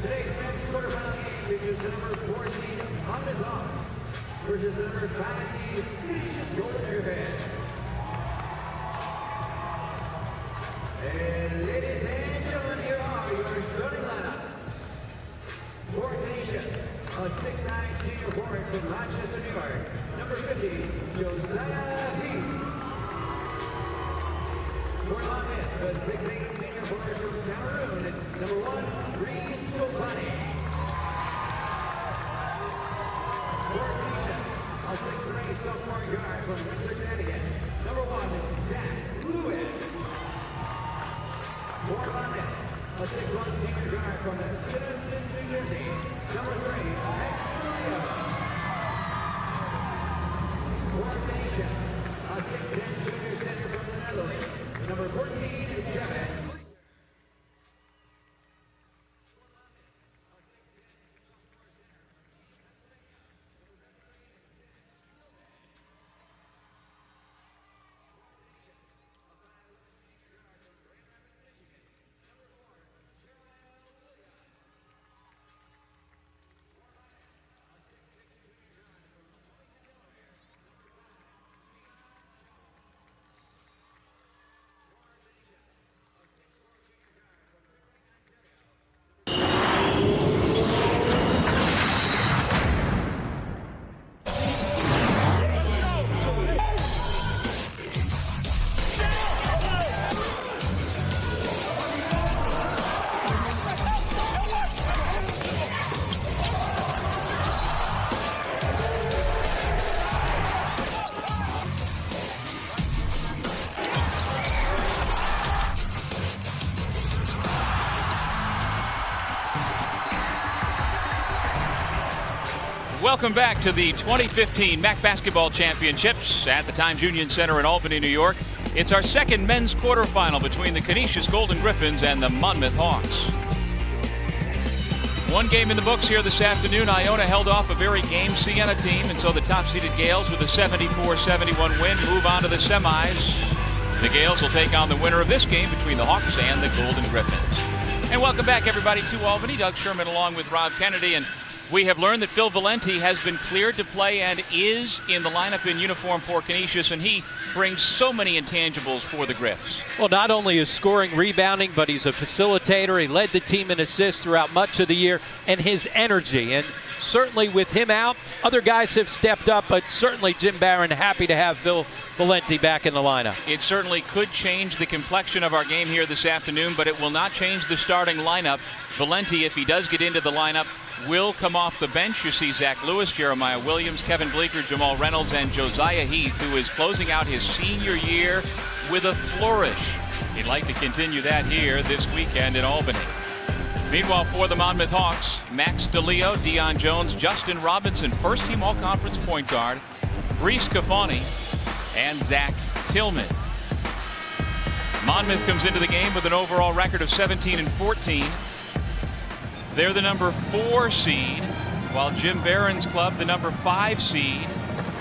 Today's men's quarterfinal game features the number 4 seed Monmouth versus the number 5 seed Canisius Golden Griffins. And ladies and gentlemen, here are your starting lineups. For Canisius, a 6'9" senior forward from Rochester, New York, number 50, Josiah Heath. For Monmouth, a 6'8" senior forward from Cameroon, number 1, Reese Kofani. For Canisius, a 6'3" sophomore guard from Windsor, Connecticut, number 1, Zach Lewis. For Monmouth, a 6'1" senior guard from Citizen, New Jersey, number 3, Extrelia. For Canisius, a 6'10" junior center from the Netherlands, number 14, Kevin. Welcome back to the 2015 MAAC Basketball Championships at the Times Union Center in Albany, New York. It's our second men's quarterfinal between the Canisius Golden Griffins and the Monmouth Hawks. One game in the books here this afternoon. Iona held off a very game Siena team, and so the top-seeded Gales with a 74-71 win move on to the semis. The Gales will take on the winner of this game between the Hawks and the Golden Griffins. And welcome back, everybody, to Albany. Doug Sherman along with Rob Kennedy, and we have learned that Phil Valenti has been cleared to play and is in the lineup in uniform for Canisius, and he brings so many intangibles for the Griffs. Well, not only is scoring, rebounding, but he's a facilitator. He led the team in assists throughout much of the year, and his energy. And certainly with him out, other guys have stepped up, but certainly Jim Barron happy to have Phil Valenti back in the lineup. It certainly could change the complexion of our game here this afternoon, but it will not change the starting lineup. Valenti, if he does get into the lineup, will come off the bench. You see Zach Lewis, Jeremiah Williams, Kevin Bleeker, Jamal Reynolds, and Josiah Heath, who is closing out his senior year with a flourish. He'd like to continue that here this weekend in Albany. Meanwhile, for the Monmouth Hawks, Max DeLeo, Deion Jones, Justin Robinson, first-team all-conference point guard, Reese Kafani, and Zach Tillman. Monmouth comes into the game with an overall record of 17-14. They're the number 4 seed, while Jim Barron's club, the number 5 seed,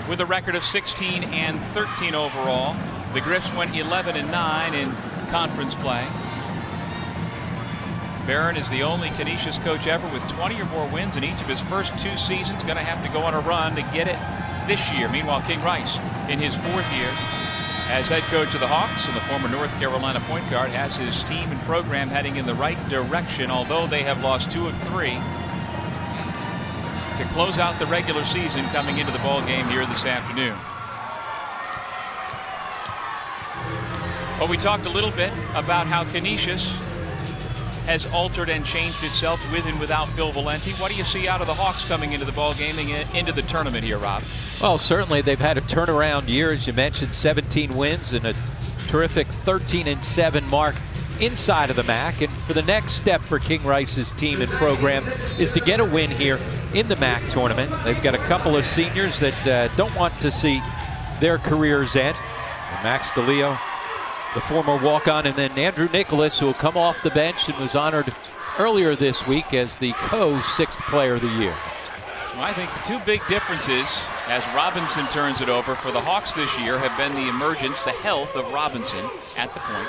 with a record of 16-13 overall. The Griffs went 11-9 in conference play. Barron is the only Canisius coach ever with 20 or more wins in each of his first 2 seasons. Going to have to go on a run to get it this year. Meanwhile, King Rice, in his 4th year as head coach of the Hawks and the former North Carolina point guard, has his team and program heading in the right direction, although they have lost 2 of 3 to close out the regular season coming into the ball game here this afternoon. Well, we talked a little bit about how Canisius has altered and changed itself with and without Phil Valenti. What do you see out of the Hawks coming into the ball game and into the tournament here, Rob? Well, certainly they've had a turnaround year, as you mentioned, 17 wins and a terrific 13-7 mark inside of the MAAC. And for the next step for King Rice's team and program is to get a win here in the MAAC tournament. They've got a couple of seniors that don't want to see their careers end. Max DeLeo, the former walk-on, and then Andrew Nicholas, who will come off the bench and was honored earlier this week as the co-6th player of the year. Well, I think the 2 big differences as Robinson turns it over for the Hawks this year have been the emergence, the health of Robinson at the point,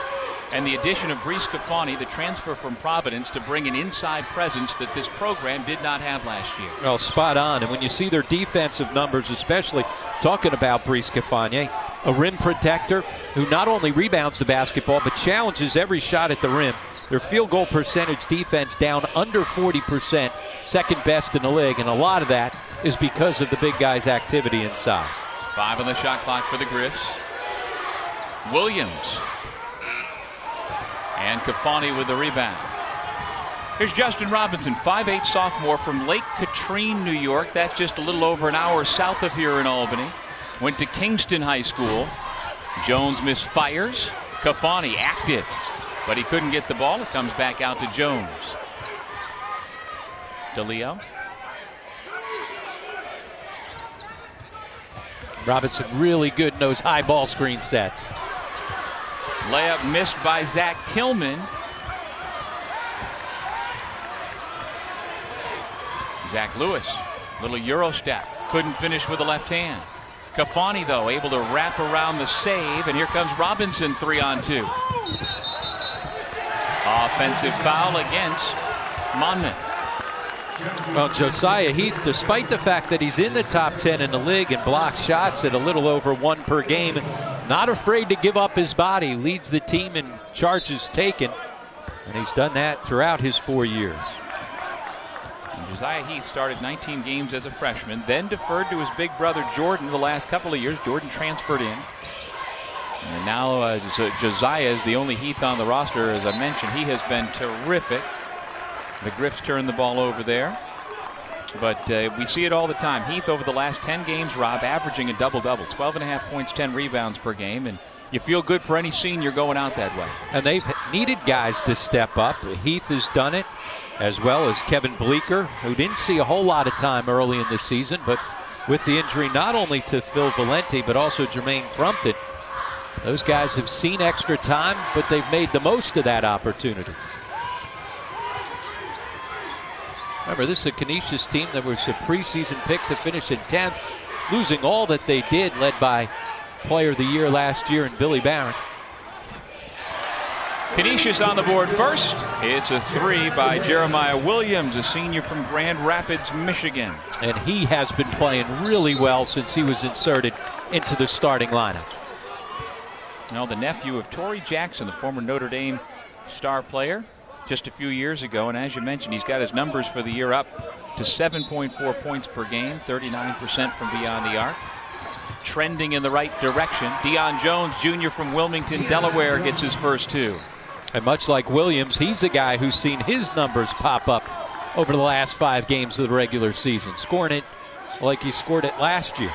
and the addition of Brice Cafani, the transfer from Providence, to bring an inside presence that this program did not have last year. Well, spot on. And when you see their defensive numbers, especially talking about Brice Cafani, a rim protector who not only rebounds the basketball but challenges every shot at the rim. Their field goal percentage defense down under 40%, second best in the league, and a lot of that is because of the big guy's activity inside. 5 on the shot clock for the Griffs. Williams. And Cafani with the rebound. Here's Justin Robinson, 5'8" sophomore from Lake Katrine, New York. That's just a little over an hour south of here in Albany. Went to Kingston High School. Jones misfires. Cafani active, but he couldn't get the ball. It comes back out to Jones. DeLeo. Robinson really good in those high ball screen sets. Layup missed by Zach Tillman. Zach Lewis, little Euro step. Couldn't finish with the left hand. Cafani, though, able to wrap around the save, and here comes Robinson, 3-on-2. Offensive foul against Monmouth. Well, Josiah Heath, despite the fact that he's in the top 10 in the league and blocks shots at a little over 1 per game, not afraid to give up his body, leads the team in charges taken, and he's done that throughout his 4 years. And Josiah Heath started 19 games as a freshman, then deferred to his big brother Jordan the last couple of years. Jordan transferred in. And now Josiah is the only Heath on the roster. As I mentioned, he has been terrific. The Griffs turn the ball over there. But we see it all the time. Heath over the last 10 games, Rob, averaging a double-double. 12.5 points, 10 rebounds per game. And you feel good for any senior going out that way. And they've needed guys to step up. Heath has done it, as well as Kevin Bleeker, who didn't see a whole lot of time early in the season. But with the injury not only to Phil Valenti, but also Jermaine Crumpton, those guys have seen extra time, but they've made the most of that opportunity. Remember, this is a Canisius team that was a preseason pick to finish in 10th, losing all that they did, led by Player of the Year last year in Billy Barron. Canisius on the board first. It's a 3 by Jeremiah Williams, a senior from Grand Rapids, Michigan. And he has been playing really well since he was inserted into the starting lineup. Now, the nephew of Torrey Jackson, the former Notre Dame star player, just a few years ago. And as you mentioned, he's got his numbers for the year up to 7.4 points per game, 39% from beyond the arc. Trending in the right direction. Deion Jones, Jr. from Wilmington, Delaware, gets his first 2. And much like Williams, he's a guy who's seen his numbers pop up over the last 5 games of the regular season, scoring it like he scored it last year.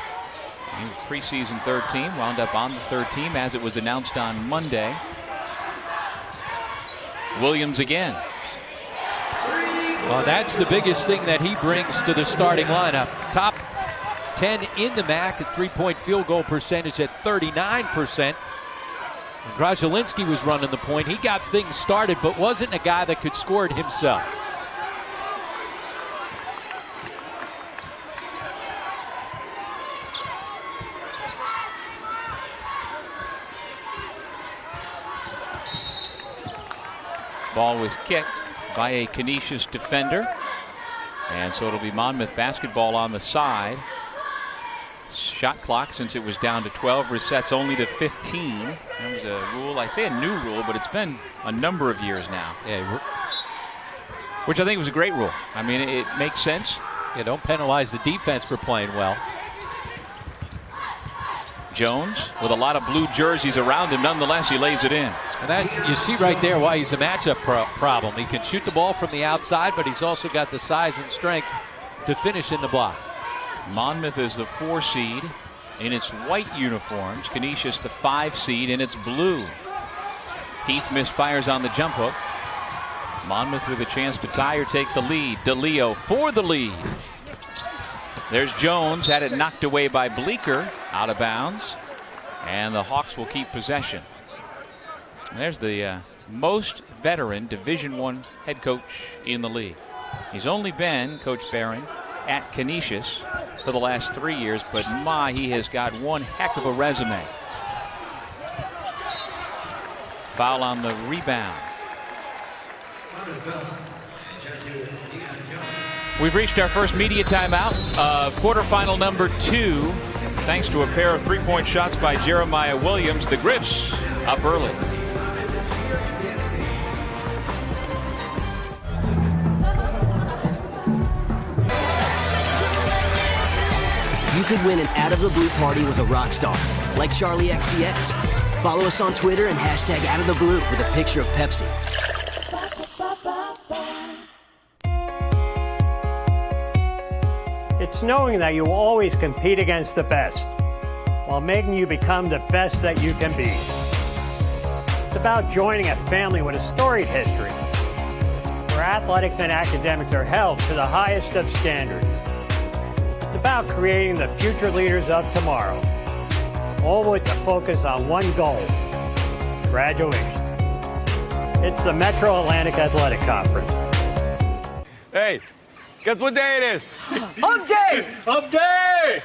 He was preseason third team, wound up on the third team as it was announced on Monday. Williams again. Well, that's the biggest thing that he brings to the starting lineup. Top 10 in the MAAC at 3-point field goal percentage at 39%. Grajelinski was running the point. He got things started, but wasn't a guy that could score it himself. Ball was kicked by a Canisius defender. And so it'll be Monmouth basketball on the side. Shot clock, since it was down to 12, resets only to 15. That was a rule. I say a new rule, but it's been a number of years now. Yeah, which I think was a great rule. I mean, it makes sense. Yeah, don't penalize the defense for playing well. Jones with a lot of blue jerseys around him. Nonetheless, he lays it in. And that, you see right there why he's a matchup problem. He can shoot the ball from the outside, but he's also got the size and strength to finish in the block. Monmouth is the 4 seed in its white uniforms. Canisius the 5 seed in its blue. Heath misfires on the jump hook. Monmouth with a chance to tie or take the lead. DeLeo for the lead. There's Jones, had it knocked away by Bleeker, out of bounds. And the Hawks will keep possession. There's the most veteran Division I head coach in the league. He's only been, Coach Barron, at Canisius for the last 3 years, but my, he has got one heck of a resume. Foul on the rebound. We've reached our first media timeout of quarterfinal number 2. Thanks to a pair of three-point shots by Jeremiah Williams, the Griffs up early. You could win an out-of-the-blue party with a rock star, like Charlie XCX. Follow us on Twitter and hashtag #OutOfTheBlue with a picture of Pepsi. It's knowing that you will always compete against the best, while making you become the best that you can be. It's about joining a family with a storied history, where athletics and academics are held to the highest of standards. It's about creating the future leaders of tomorrow, all with the focus on one goal: graduation. It's the Metro Atlantic Athletic Conference. Hey, guess what day it is? Hump day! Hump day!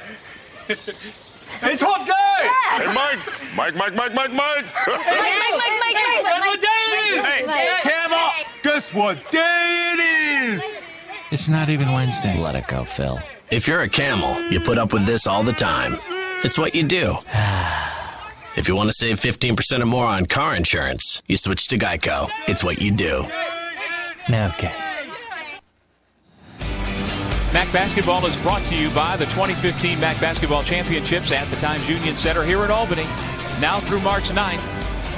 It's hump day! Yeah. Hey, Mike! Mike! Mike! Guess what day it is? Hey, Camel! Guess what day it is? It's not even Wednesday. Let it go, Phil. If you're a camel, you put up with this all the time. It's what you do. If you want to save 15% or more on car insurance, you switch to Geico. It's what you do. Okay. MAAC Basketball is brought to you by the 2015 MAAC Basketball Championships at the Times Union Center here in Albany. Now through March 9th.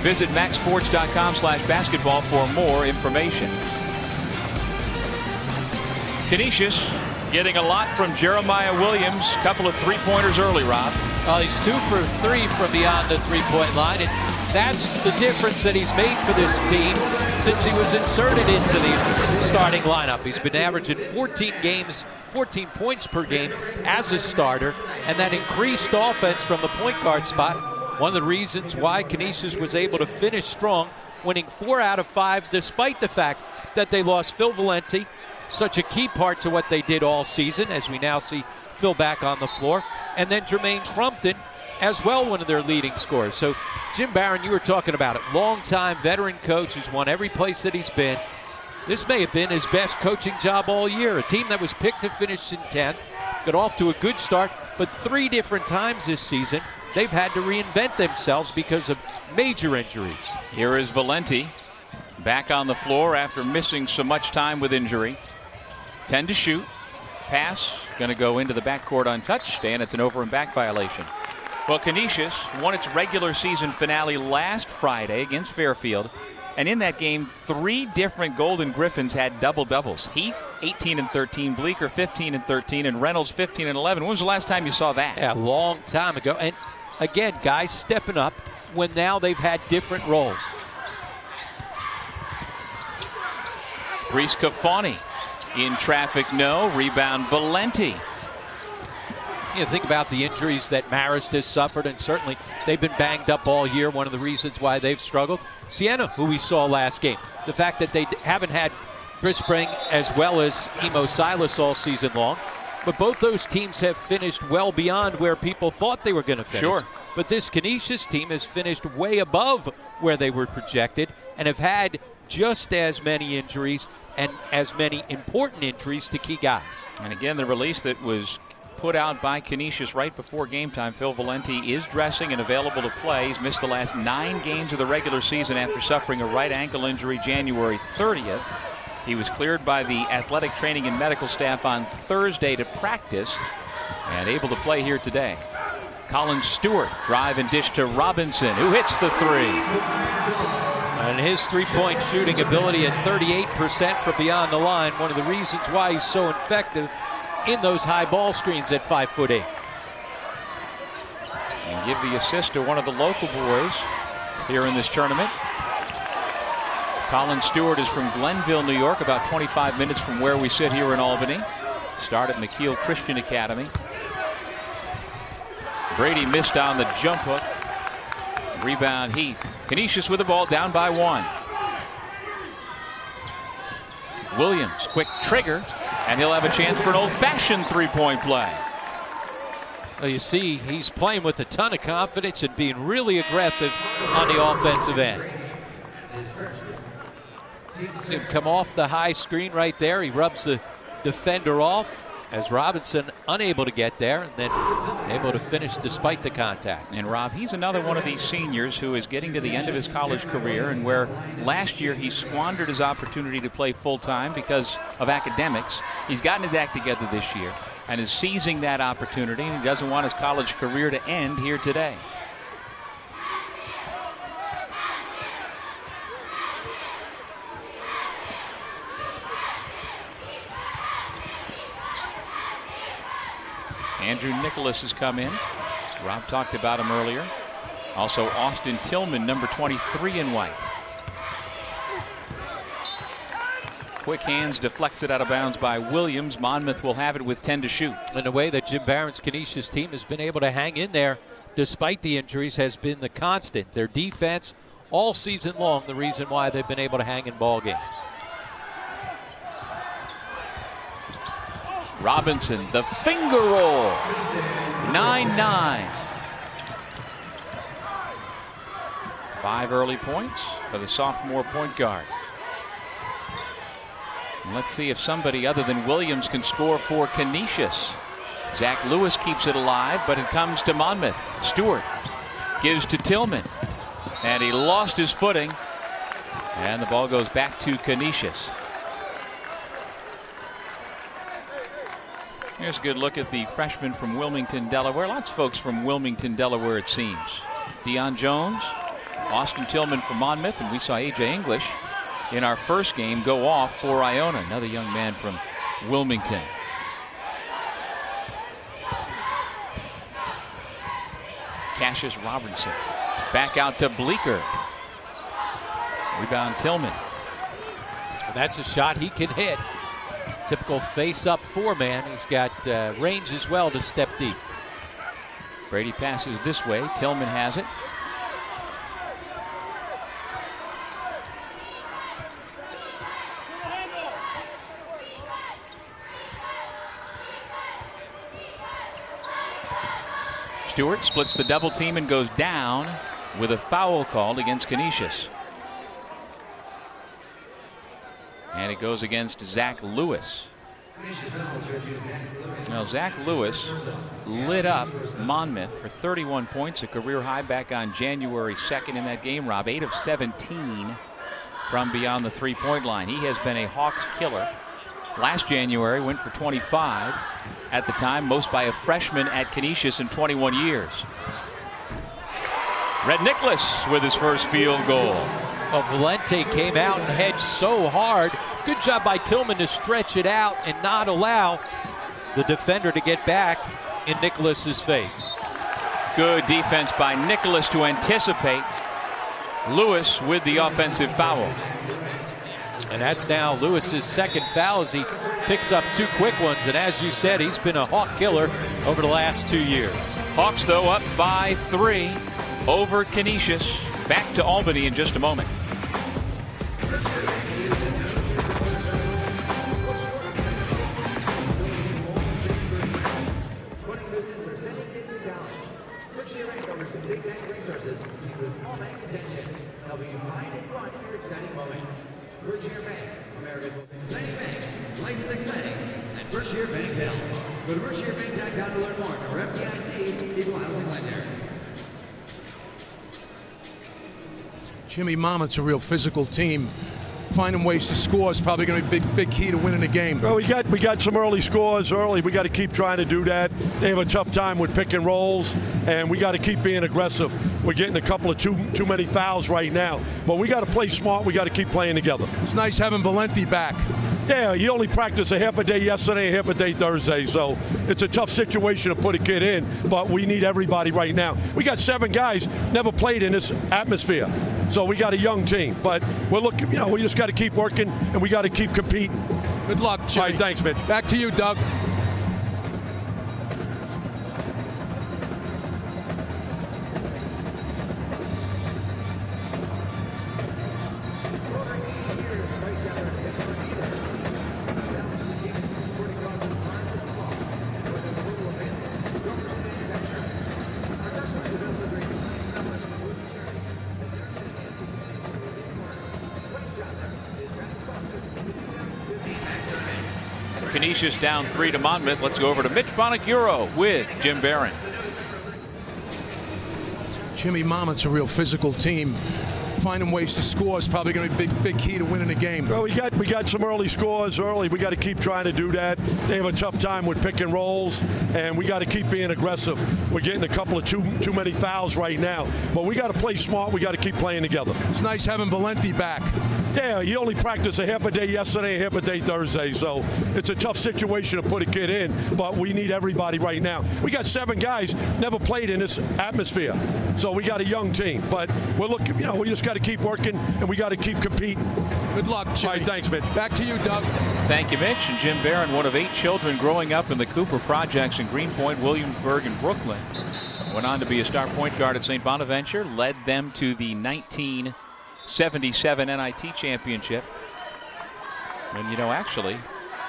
Visit MAACsports.com/basketball for more information. Canisius getting a lot from Jeremiah Williams. Couple of three-pointers early, Rob. Well, he's 2 for 3 from beyond the three-point line, and that's the difference that he's made for this team since he was inserted into the starting lineup. He's been averaging 14 points per game as a starter, and that increased offense from the point guard spot. One of the reasons why Canisius was able to finish strong, winning 4 out of 5, despite the fact that they lost Phil Valenti, such a key part to what they did all season, as we now see Phil back on the floor, and then Jermaine Crumpton as well, one of their leading scorers. So Jim Barron, you were talking about it, long-time veteran coach who's won every place that he's been. This may have been his best coaching job all year. A team that was picked to finish in 10th, got off to a good start, but 3 different times this season they've had to reinvent themselves because of major injuries. Here is Valenti back on the floor after missing so much time with injury. 10 to shoot. Pass going to go into the backcourt untouched, and it's an over and back violation. Well, Canisius won its regular season finale last Friday against Fairfield, and in that game 3 different Golden Griffins had double-doubles. Heath 18 and 13, Bleeker 15 and 13, and Reynolds 15 and 11. When was the last time you saw that? Yeah, a long time ago. And again, guys stepping up when now they've had different roles. Reese Cafani in traffic, no. Rebound, Valenti. You think about the injuries that Marist has suffered, and certainly they've been banged up all year. One of the reasons why they've struggled. Siena, who we saw last game. The fact that they haven't had Brispring as well as Emo Silas all season long. But both those teams have finished well beyond where people thought they were going to finish. Sure. But this Canisius team has finished way above where they were projected and have had just as many injuries and as many important injuries to key guys. And again, the release that was put out by Canisius right before game time. Phil Valenti is dressing and available to play. He's missed the last 9 games of the regular season after suffering a right ankle injury January 30th. He was cleared by the athletic training and medical staff on Thursday to practice and able to play here today. Colin Stewart drive and dish to Robinson, who hits the 3. And his three-point shooting ability at 38% from beyond the line, one of the reasons why he's so effective in those high ball screens at 5'8". And give the assist to one of the local boys here in this tournament. Colin Stewart is from Glenville, New York, about 25 minutes from where we sit here in Albany. Start at McKeel Christian Academy. Brady missed on the jump hook. Rebound Heath. Canisius with the ball, down by 1. Williams, quick trigger, and he'll have a chance for an old-fashioned three-point play. Well, you see, he's playing with a ton of confidence and being really aggressive on the offensive end. See him come off the high screen right there. He rubs the defender off as Robinson unable to get there and then able to finish despite the contact. And Rob, he's another one of these seniors who is getting to the end of his college career, and where last year he squandered his opportunity to play full-time because of academics. He's gotten his act together this year and is seizing that opportunity, and he doesn't want his college career to end here today. Andrew Nicholas has come in. Rob talked about him earlier. Also Austin Tillman, number 23 in white. Quick hands, deflects it out of bounds by Williams. Monmouth will have it with 10 to shoot. And the way that Jim Barron's Canisius team has been able to hang in there despite the injuries has been the constant. Their defense all season long, the reason why they've been able to hang in ball games. Robinson, the finger roll. 9-9. 5 early points for the sophomore point guard. And let's see if somebody other than Williams can score for Canisius. Zach Lewis keeps it alive, but it comes to Monmouth. Stewart gives to Tillman, and he lost his footing, and the ball goes back to Canisius. Here's a good look at the freshman from Wilmington, Delaware. Lots of folks from Wilmington, Delaware, it seems. Deion Jones, Austin Tillman from Monmouth, and we saw A.J. English in our first game go off for Iona, another young man from Wilmington. Cassius Robinson back out to Bleeker. Rebound Tillman. That's a shot he can hit. Typical face-up four-man. He's got range as well to step deep. Brady passes this way. Tillman has it. Stewart splits the double team and goes down with a foul called against Canisius. And it goes against Zach Lewis. Now Zach Lewis lit up Monmouth for 31 points, a career high back on January 2nd in that game, Rob. 8 of 17 from beyond the three-point line. He has been a Hawks killer. Last January went for 25 at the time, most by a freshman at Canisius in 21 years. Red Nicholas with his first field goal. Well, Valente came out and hedged so hard. Good job by Tillman to stretch it out and not allow the defender to get back in Nicholas's face. Good defense by Nicholas to anticipate. Lewis with the offensive foul. And that's now Lewis's second foul as he picks up 2 quick ones. And as you said, he's been a Hawk killer over the last 2 years. Hawks, though, up by 3 over Canisius. Back to Albany in just a moment. Go to BerkshireBank.com to learn more. Or FDIC, equal housing lender. Jimmy, Monmouth's a real physical team. Finding ways to score is probably going to be a big key to winning the game. Well, we got some early scores early. We got to keep trying to do that. They have a tough time with pick and rolls, and we got to keep being aggressive. We're getting a couple of too many fouls right now, but we got to play smart. We got to keep playing together. It's nice having Valente back. Yeah, he only practiced a half a day yesterday, half a day Thursday, so it's a tough situation to put a kid in, but we need everybody right now. We got 7 guys never played in this atmosphere, so we got a young team, but we're looking, we just got to keep working and we got to keep competing. Good luck, Jimmy. All right, thanks, Mitch. Back to you, Doug. Canisius down 3 to Monmouth. Let's go over to Mitch Bonacuro with Jim Barron. Jimmy, Monmouth's a real physical team. Finding ways to score is probably going to be big key to winning the game. Well, we got some early scores early. We got to keep trying to do that. They have a tough time with pick and rolls, and we got to keep being aggressive. We're getting a couple of too many fouls right now, but we got to play smart. We got to keep playing together. It's nice having Valenti back. Yeah, he only practiced a half a day yesterday, half a day Thursday, so it's a tough situation to put a kid in, but we need everybody right now. We got 7 guys never played in this atmosphere, so we got a young team, but we're looking, we just got to keep working and we got to keep competing. Good luck, Jimmy. All right, thanks, Mitch. Back to you, Doug. Thank you, Mitch. And Jim Barron, one of 8 children growing up in the Cooper Projects in Greenpoint, Williamsburg, and Brooklyn. Went on to be a star point guard at St. Bonaventure, led them to the 1977 NIT championship. And actually,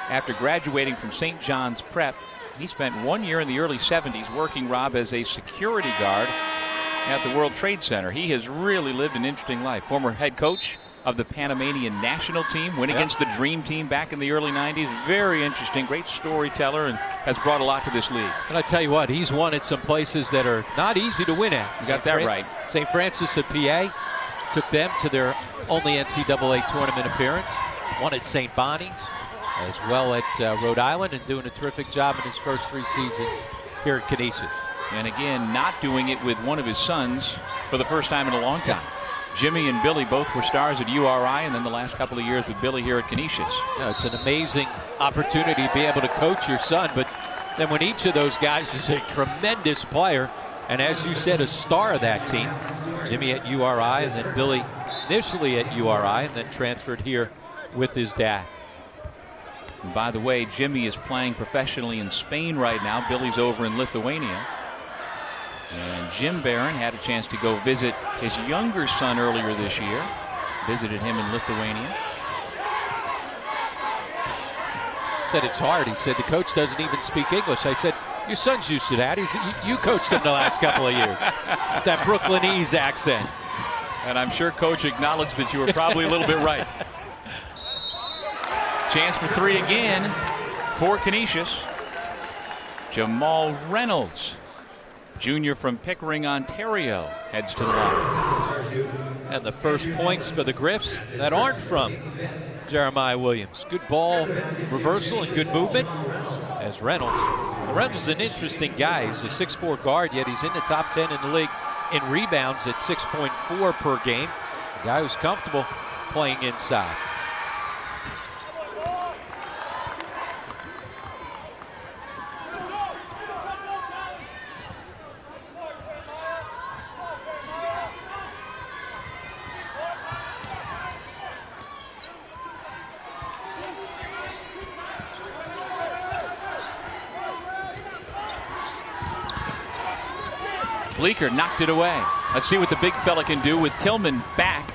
after graduating from St. John's Prep, he spent 1 year in the early 70s working, Rob, as a security guard at the World Trade Center. He has really lived an interesting life. Former head coach of the Panamanian national team, went against the Dream Team back in the early 90s. Very interesting, great storyteller, and has brought a lot to this league. And I tell you what, he's won at some places that are not easy to win at. You got that right. St. Francis at PA took them to their only NCAA tournament appearance. Won at St. Bonnie's, as well at Rhode Island, and doing a terrific job in his first 3 seasons here at Canisius. And again, not doing it with one of his sons for the first time in a long time. Jimmy and Billy both were stars at URI, and then the last couple of years with Billy here at Canisius. Yeah, it's an amazing opportunity to be able to coach your son, but then when each of those guys is a tremendous player, and as you said, a star of that team, Jimmy at URI, and then Billy initially at URI, and then transferred here with his dad. And by the way, Jimmy is playing professionally in Spain right now. Billy's over in Lithuania. And Jim Barron had a chance to go visit his younger son earlier this year. Visited him in Lithuania. Said it's hard. He said the coach doesn't even speak English. I said, your son's used to that. You coached him the last couple of years. With that Brooklynese accent. And I'm sure coach acknowledged that you were probably a little bit right. Chance for 3 again for Canisius. Jamal Reynolds, junior from Pickering, Ontario, heads to the line. And the first points for the Griffs that aren't from Jeremiah Williams. Good ball reversal and good movement as Reynolds. Reynolds is an interesting guy. He's a 6'4" guard, yet he's in the top 10 in the league in rebounds at 6.4 per game. A guy who's comfortable playing inside. Bleeker knocked it away. Let's see what the big fella can do with Tillman back.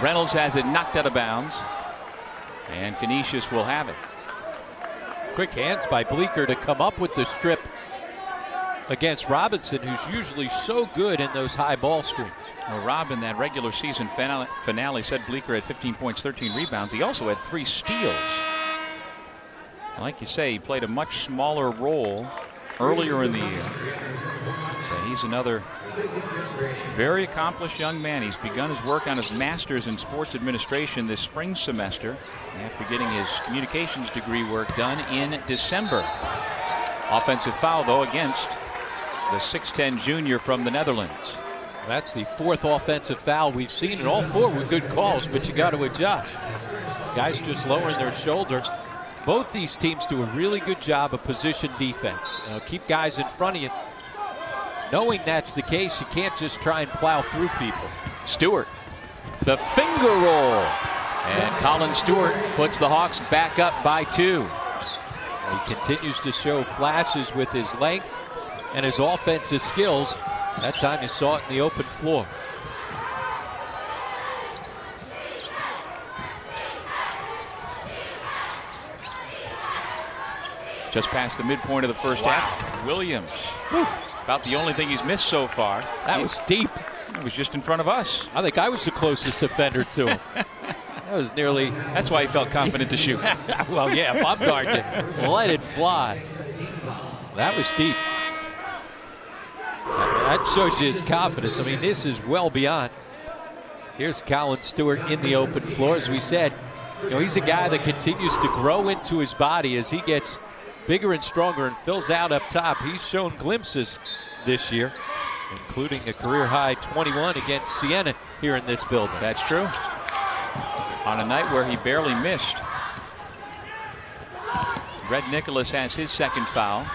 Reynolds has it knocked out of bounds. And Canisius will have it. Quick hands by Bleeker to come up with the strip against Robinson, who's usually so good in those high ball screens. Well, Rob, in that regular season finale said Bleeker had 15 points, 13 rebounds. He also had 3 steals. Like you say, he played a much smaller role earlier in the year. But he's another very accomplished young man. He's begun his work on his master's in sports administration this spring semester after getting his communications degree work done in December. Offensive foul, though, against the 6'10" junior from the Netherlands. That's the 4th offensive foul we've seen, and all 4 were good calls, but you got to adjust. Guys just lowering their shoulder. Both these teams do a really good job of position defense. Keep guys in front of you. Knowing that's the case, you can't just try and plow through people. Stewart, the finger roll. And Colin Stewart puts the Hawks back up by 2. He continues to show flashes with his length and his offensive skills. That time you saw it in the open floor. Just past the midpoint of the first half. Williams. About the only thing he's missed so far. That was deep. It was just in front of us. I think I was the closest defender to him. That was nearly. That's why he felt confident to shoot. Well, yeah, if I'm guarding it, let it fly. That was deep. That shows you his confidence. I mean, this is well beyond. Here's Colin Stewart in the open floor. As we said, he's a guy that continues to grow into his body as he gets bigger and stronger and fills out up top. He's shown glimpses this year, including a career-high 21 against Siena here in this building. That's true. On a night where he barely missed. Red Nicholas has his second foul,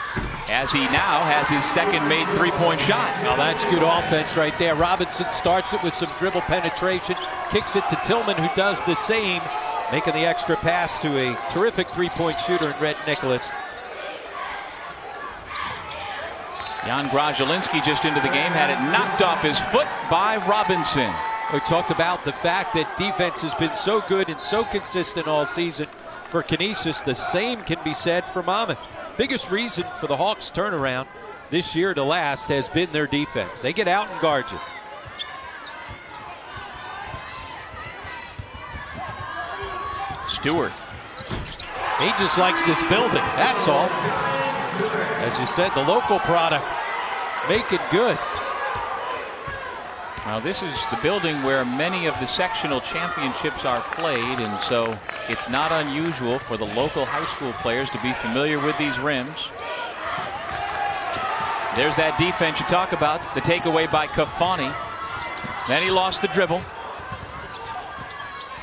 as he now has his second made three-point shot. Now that's good offense right there. Robinson starts it with some dribble penetration, kicks it to Tillman, who does the same, making the extra pass to a terrific three-point shooter in Red Nicholas. Jan Grajelinski just into the game, had it knocked off his foot by Robinson. We talked about the fact that defense has been so good and so consistent all season for Canisius. The same can be said for Monmouth. Biggest reason for the Hawks' turnaround this year to last has been their defense. They get out and guard you. Stewart. He just likes this building, that's all. As you said, the local product, make it good. Now this is the building where many of the sectional championships are played, and so it's not unusual for the local high school players to be familiar with these rims. There's that defense you talk about, the takeaway by Kafani. Then he lost the dribble.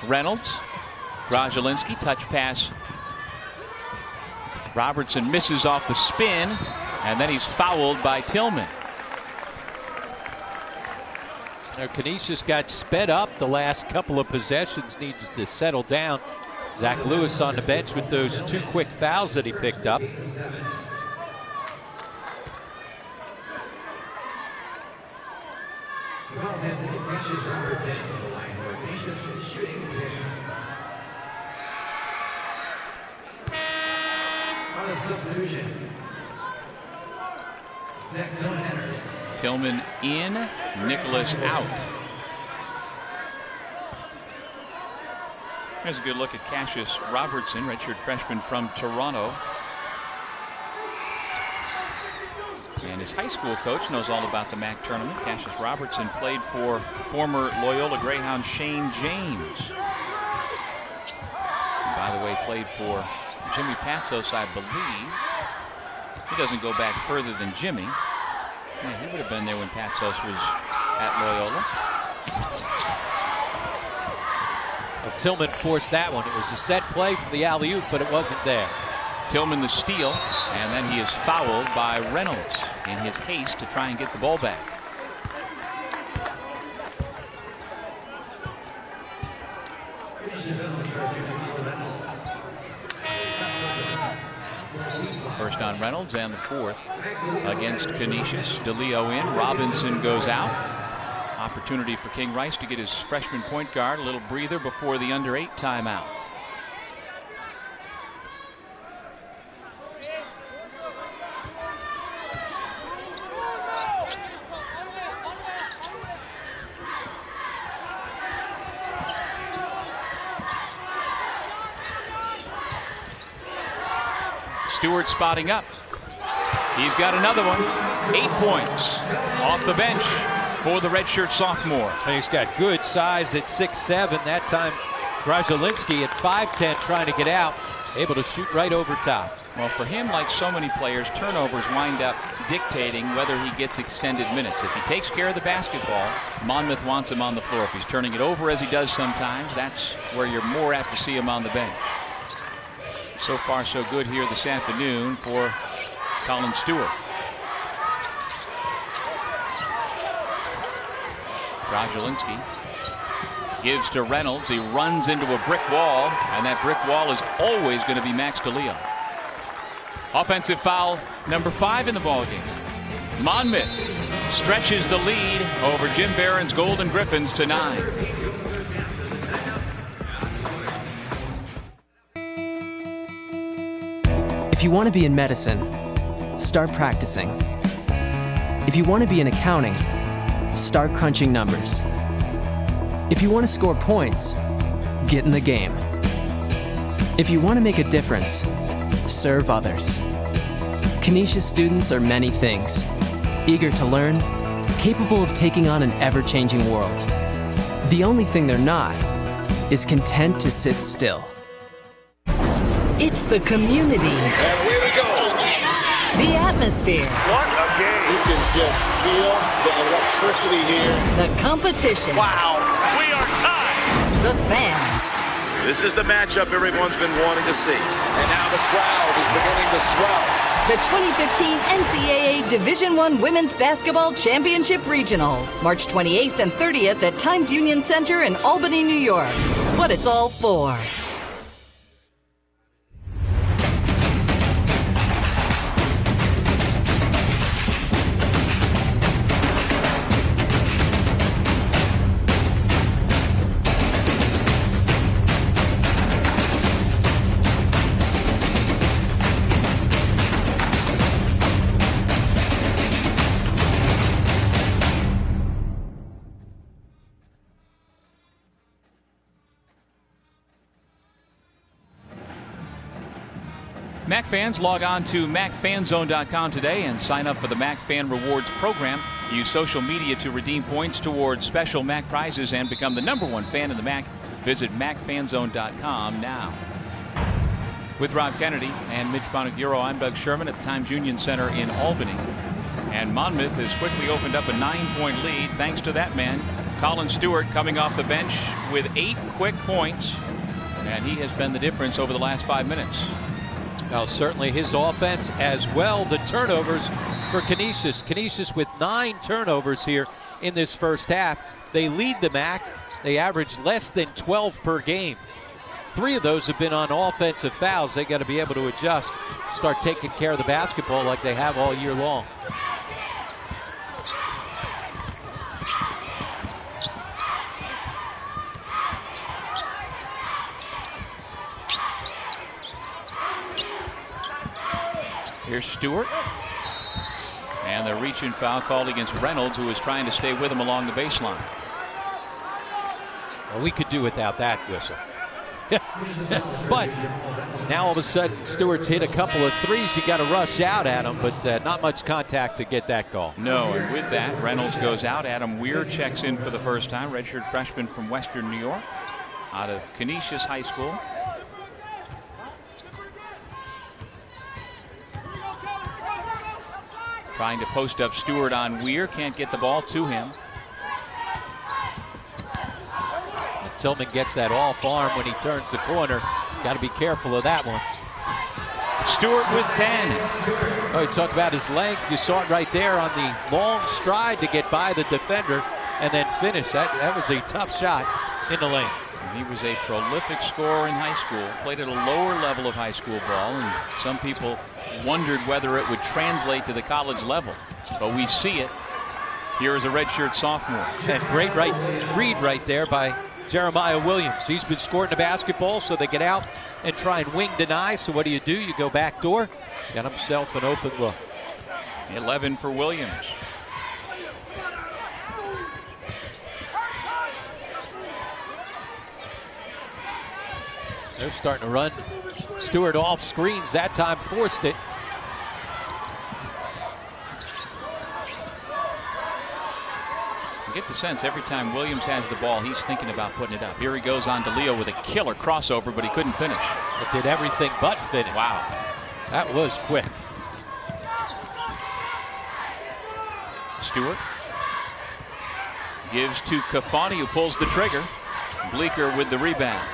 Reynolds, Grajelinski, touch pass. Robertson misses off the spin, and then he's fouled by Tillman. Now, Canisius got sped up the last couple of possessions, needs to settle down. Zach Lewis on the bench with those 2 quick fouls that he picked up. Tillman in, Nicholas out. Here's a good look at Cassius Robertson, redshirt freshman from Toronto. And his high school coach knows all about the MAAC tournament. Cassius Robertson played for former Loyola Greyhound Shane James. And by the way, played for Jimmy Patsos, I believe. He doesn't go back further than Jimmy. Yeah, he would have been there when Patsos was at Loyola. Well, Tillman forced that one. It was a set play for the alley-oop, but it wasn't there. Tillman the steal, and then he is fouled by Reynolds in his haste to try and get the ball back. First on Reynolds and the fourth against Canisius. DeLeo in, Robinson goes out. Opportunity for King Rice to get his freshman point guard a little breather before the under-8 timeout. Stewart spotting up. He's got another one. 8 points off the bench for the redshirt sophomore. And he's got good size at 6'7". That time, Grajelinski at 5'10", trying to get out, able to shoot right over top. Well, for him, like so many players, turnovers wind up dictating whether he gets extended minutes. If he takes care of the basketball, Monmouth wants him on the floor. If he's turning it over, as he does sometimes, that's where you're more apt to see him on the bench. So far, so good here this afternoon for Colin Stewart. Grajelinski gives to Reynolds. He runs into a brick wall, and that brick wall is always going to be Max DeLeo. Offensive foul number 5 in the ballgame. Monmouth stretches the lead over Jim Barron's Golden Griffins to 9. If you want to be in medicine, start practicing. If you want to be in accounting, start crunching numbers. If you want to score points, get in the game. If you want to make a difference, serve others. Canisius students are many things. Eager to learn, capable of taking on an ever-changing world. The only thing they're not is content to sit still. It's the community. And here we go. The atmosphere. What a game. You can just feel the electricity here. The competition. Wow. We are tied. The fans. This is the matchup everyone's been wanting to see. And now the crowd is beginning to swell. The 2015 NCAA Division I Women's Basketball Championship Regionals. March 28th and 30th at Times Union Center in Albany, New York. What it's all for. MAAC fans, log on to MAACFanZone.com today and sign up for the MAAC Fan Rewards program. Use social media to redeem points towards special MAAC prizes and become the #1 fan in the MAAC. Visit MAACFanZone.com now. With Rob Kennedy and Mitch Bonaguro, I'm Doug Sherman at the Times Union Center in Albany. And Monmouth has quickly opened up a 9-point lead thanks to that man, Colin Stewart, coming off the bench with 8 quick points. And he has been the difference over the last 5 minutes. Well, certainly his offense as well. The turnovers for Canisius. Canisius with 9 turnovers here in this first half. They lead the MAAC. They average less than 12 per game. 3 of those have been on offensive fouls. They got to be able to adjust, start taking care of the basketball like they have all year long. Here's Stewart. And the reach-in foul called against Reynolds, who was trying to stay with him along the baseline. Well, we could do without that whistle. But now all of a sudden, Stewart's hit a couple of threes. You got to rush out at him, but not much contact to get that call. No, and with that, Reynolds goes out. Adam Weir checks in for the first time. Redshirt freshman from Western New York, out of Canisius High School. Trying to post up Stewart on Weir. Can't get the ball to him. And Tillman gets that off arm when he turns the corner. Got to be careful of that one. Stewart with 10. Oh, you talk about his length. You saw it right there on the long stride to get by the defender and then finish. That was a tough shot in the lane. He was a prolific scorer in high school, played at a lower level of high school ball, and some people wondered whether it would translate to the college level. But we see it. Here is a redshirt sophomore. And great read right there by Jeremiah Williams. He's been scoring the basketball, so they get out and try and wing deny. So what do? You go back door. Got himself an open look. 11 for Williams. They're starting to run Stewart off screens. That time forced it. You get the sense every time Williams has the ball, he's thinking about putting it up. Here he goes on DeLeo with a killer crossover, but he couldn't finish. It did everything but finish. Wow. That was quick. Stewart gives to Kafani, who pulls the trigger. Bleeker with the rebound.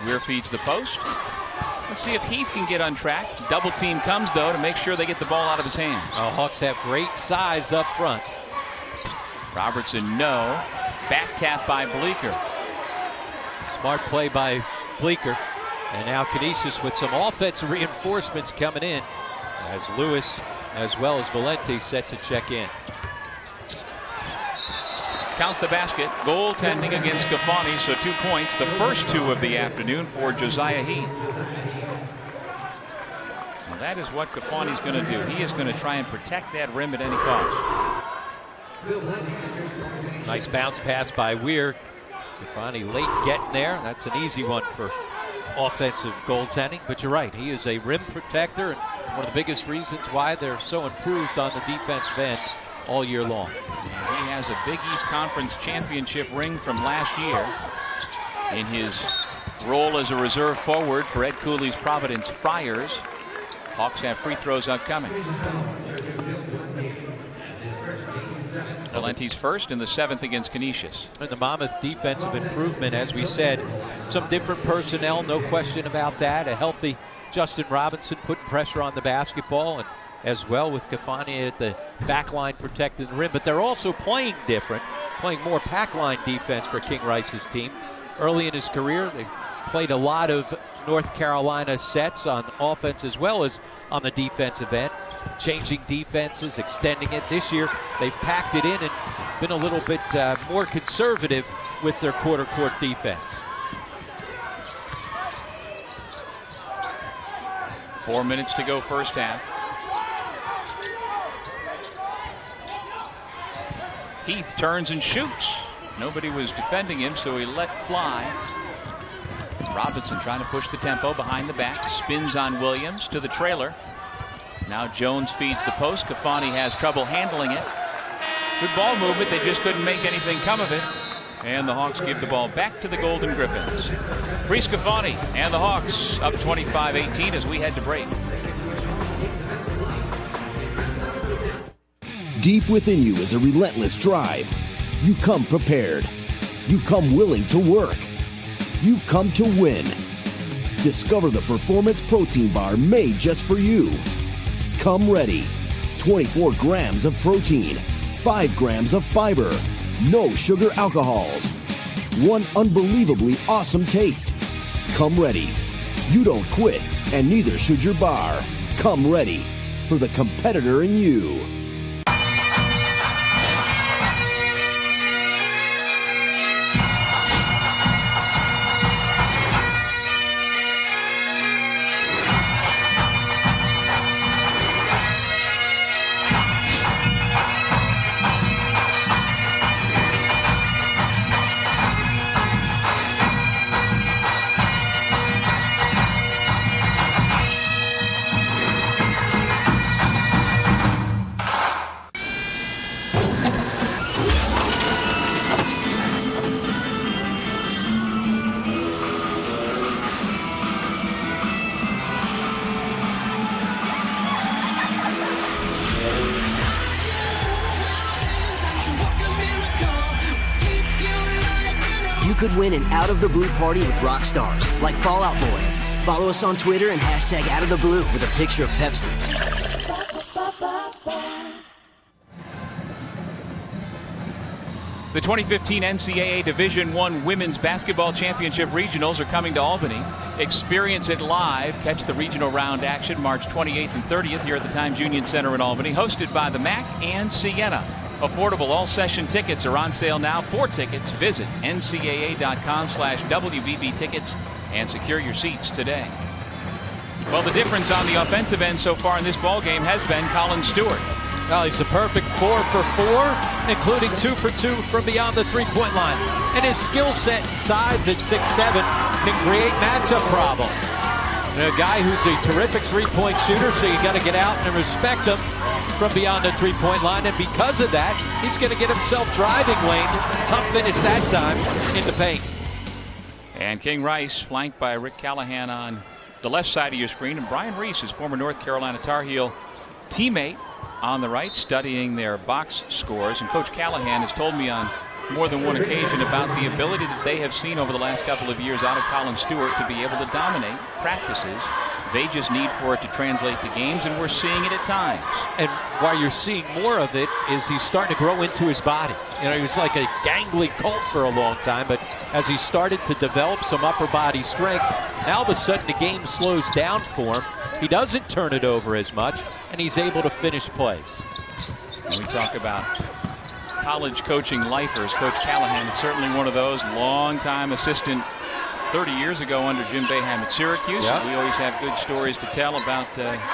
Weir feeds the post. Let's see if Heath can get on track. Double team comes, though, to make sure they get the ball out of his hands. Hawks have great size up front. Robertson, no. Back tap by Bleeker. Smart play by Bleeker. And now Canisius with some offensive reinforcements coming in, as Lewis as well as Valente set to check in. count the basket. Goaltending against Gafani, so 2 points. The first 2 of the afternoon for Josiah Heath. Well, that is what Gafani's going to do. He is going to try and protect that rim at any cost. Nice bounce pass by Weir. Gafani late getting there. That's an easy one for offensive goaltending. But you're right, he is a rim protector, and one of the biggest reasons why they're so improved on the defensive end all year long. He has a Big East Conference championship ring from last year in his role as a reserve forward for Ed Cooley's Providence Friars. Hawks have free throws upcoming. Valenti's first in the 7th against Canisius. And the Monmouth defensive improvement, as we said, some different personnel, no question about that. A healthy Justin Robinson putting pressure on the basketball, and as well with Gafani at the back line protecting the rim. But they're also playing different, playing more pack line defense for King Rice's team. Early in his career, they played a lot of North Carolina sets on offense as well as on the defensive end, changing defenses, extending it. This year, they've packed it in and been a little bit more conservative with their quarter court defense. 4 minutes to go first half. Heath turns and shoots. Nobody was defending him, so he let fly. Robinson trying to push the tempo behind the back. Spins on Williams to the trailer. Now Jones feeds the post. Gafani has trouble handling it. Good ball movement. They just couldn't make anything come of it. And the Hawks give the ball back to the Golden Griffins. Reese Gafani and the Hawks up 25-18 as we head to break. Deep within you is a relentless drive. You come prepared. You come willing to work. You come to win. Discover the Performance Protein Bar made just for you. Come ready. 24 grams of protein, 5 grams of fiber, no sugar alcohols. One unbelievably awesome taste. Come ready. You don't quit, and neither should your bar. Come ready for the competitor in you. Could win an Out of the Blue party with rock stars like Fall Out Boy. Follow us on Twitter and hashtag Out of the Blue with a picture of Pepsi. The 2015 NCAA Division I Women's Basketball Championship Regionals are coming to Albany. Experience it live. Catch the regional round action March 28th and 30th here at the Times Union Center in Albany, hosted by the MAAC and Siena. Affordable all-session tickets are on sale now. For tickets, visit ncaa.com/WBB tickets and secure your seats today. Well, the difference on the offensive end so far in this ballgame has been Colin Stewart. Well, he's a perfect 4 for 4, including 2 for 2 from beyond the three-point line. And his skill set and size at 6'7" can create matchup problems. And a guy who's a terrific three-point shooter, so you got to get out and respect him from beyond the three-point line, and because of that, he's going to get himself driving lanes. Tough finish that time in the paint. And King Rice flanked by Rick Callahan on the left side of your screen, and Brian Reese, his former North Carolina Tar Heel teammate, on the right, studying their box scores. And Coach Callahan has told me on more than one occasion about the ability that they have seen over the last couple of years out of Colin Stewart to be able to dominate practices. They just need for it to translate to games, and we're seeing it at times. And while you're seeing more of it is he's starting to grow into his body. You know, he was like a gangly colt for a long time, but as he started to develop some upper body strength, now all of a sudden the game slows down for him. He doesn't turn it over as much, and he's able to finish plays. When we talk about college coaching lifers. Coach Callahan is certainly one of those. Longtime assistant 30 years ago under Jim Boeheim at Syracuse. Yep. We always have good stories to tell about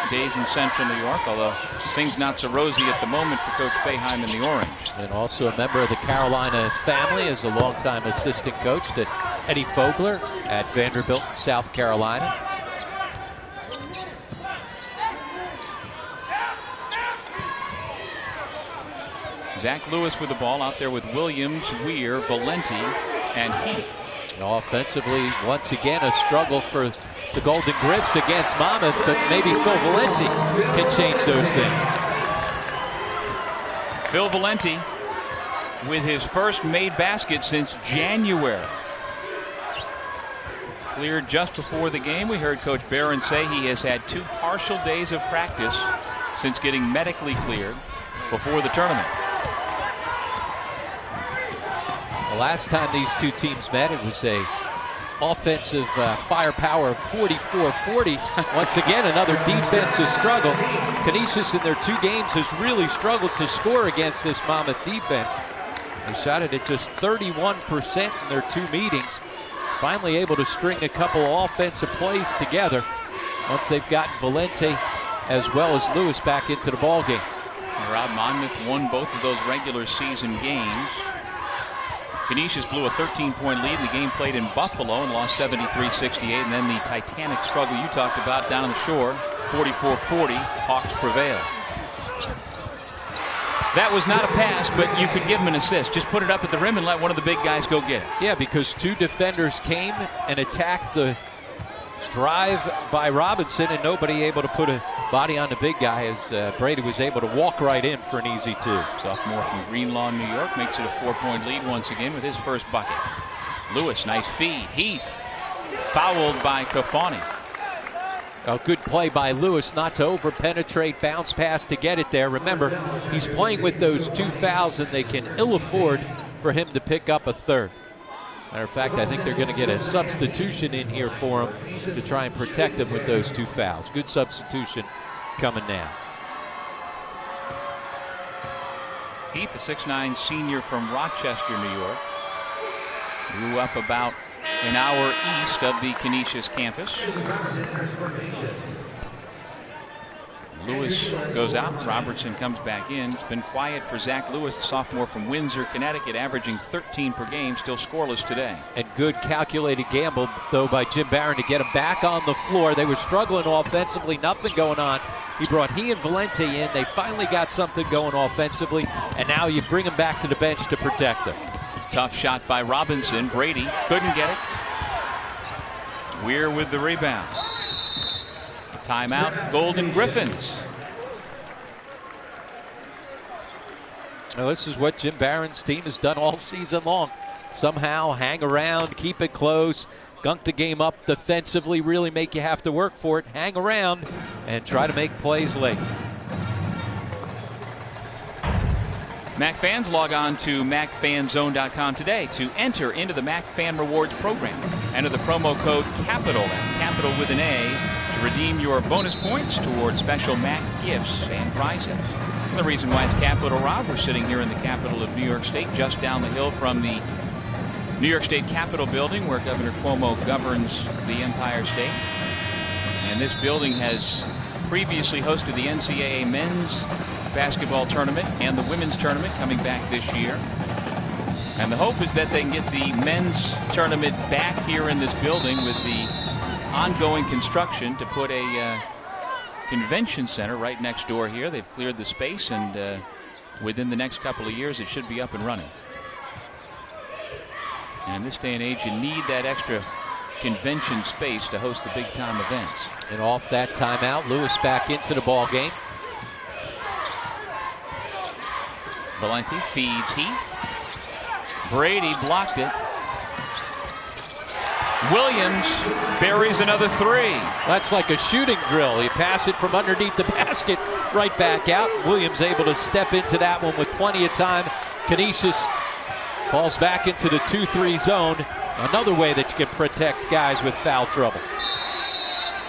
days in Central New York, although things not so rosy at the moment for Coach Boeheim in the Orange. And also a member of the Carolina family as a longtime assistant coach to Eddie Fogler at Vanderbilt, South Carolina. Zach Lewis with the ball out there with Williams, Weir, Valenti, and Heath. Offensively, once again, a struggle for the Golden Griffs against Monmouth, but maybe Phil Valenti can change those things. Phil Valenti with his first made basket since January. Cleared just before the game. We heard Coach Barron say he has had 2 partial days of practice since getting medically cleared before the tournament. The last time these two teams met, it was a offensive firepower of 44-40. Once again, another defensive struggle. Canisius in their 2 games has really struggled to score against this Monmouth defense. They shot it at just 31% in their 2 meetings. Finally able to string a couple offensive plays together once they've gotten Valenti as well as Lewis back into the ballgame. Rob, Monmouth won both of those regular season games. Canisius blew a 13-point lead in the game played in Buffalo and lost 73-68. And then the titanic struggle you talked about down on the shore, 44-40, Hawks prevail. That was not a pass, but you could give him an assist. Just put it up at the rim and let one of the big guys go get it. Yeah, because 2 defenders came and attacked the drive by Robinson, and nobody able to put a body on the big guy as Brady was able to walk right in for an easy 2. Sophomore from Greenlaw, New York, makes it a 4-point lead once again with his first bucket. Lewis, nice feed. Heath, fouled by Kafani. A good play by Lewis not to over-penetrate, bounce pass to get it there. Remember, he's playing with those 2 fouls, and they can ill afford for him to pick up a 3rd. Matter of fact, I think they're going to get a substitution in here for him to try and protect him with those 2 fouls. Good substitution coming now. Heath, a 6'9" senior from Rochester, New York. Grew up about an hour east of the Canisius campus. Lewis goes out. Robertson comes back in. It's been quiet for Zach Lewis, the sophomore from Windsor, Connecticut, averaging 13 per game, still scoreless today. And good calculated gamble, though, by Jim Barron to get him back on the floor. They were struggling offensively, nothing going on. He brought and Valenti in. They finally got something going offensively, and now you bring him back to the bench to protect them. Tough shot by Robinson. Brady couldn't get it. Weir with the rebound. Timeout, Golden Griffins. Well, this is what Jim Barron's team has done all season long. Somehow hang around, keep it close, gunk the game up defensively, really make you have to work for it, hang around, and try to make plays late. MAAC fans, log on to MAACFanZone.com today to enter into the MAAC Fan Rewards program. Enter the promo code CAPITAL, that's capital with an A, to redeem your bonus points towards special MAAC gifts and prizes. And the reason why it's Capital, Rob, we're sitting here in the capital of New York State, just down the hill from the New York State Capitol building where Governor Cuomo governs the Empire State. And this building has previously hosted the NCAA men's basketball tournament and the women's tournament coming back this year. And the hope is that they can get the men's tournament back here in this building with the ongoing construction to put a convention center right next door here. They've cleared the space, and within the next couple of years it should be up and running. And in this day and age, you need that extra convention space to host the big time events. And off that timeout, Lewis back into the ball game. Valenti feeds Heath. Brady blocked it. Williams buries another 3. That's like a shooting drill. You pass it from underneath the basket right back out. Williams able to step into that one with plenty of time. Canisius falls back into the 2-3 zone. Another way that you can protect guys with foul trouble.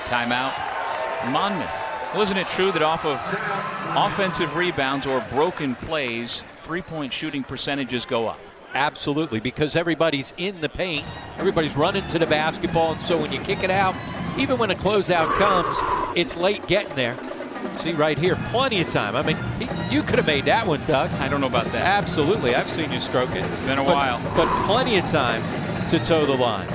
Timeout, Monmouth. Well, isn't it true that off of offensive rebounds or broken plays, three-point shooting percentages go up? Absolutely, because everybody's in the paint. Everybody's running to the basketball, and so when you kick it out, even when a closeout comes, it's late getting there. See right here, plenty of time. I mean, you could have made that one, Doug. I don't know about that. Absolutely. I've seen you stroke it. It's been a while. But plenty of time to toe the line.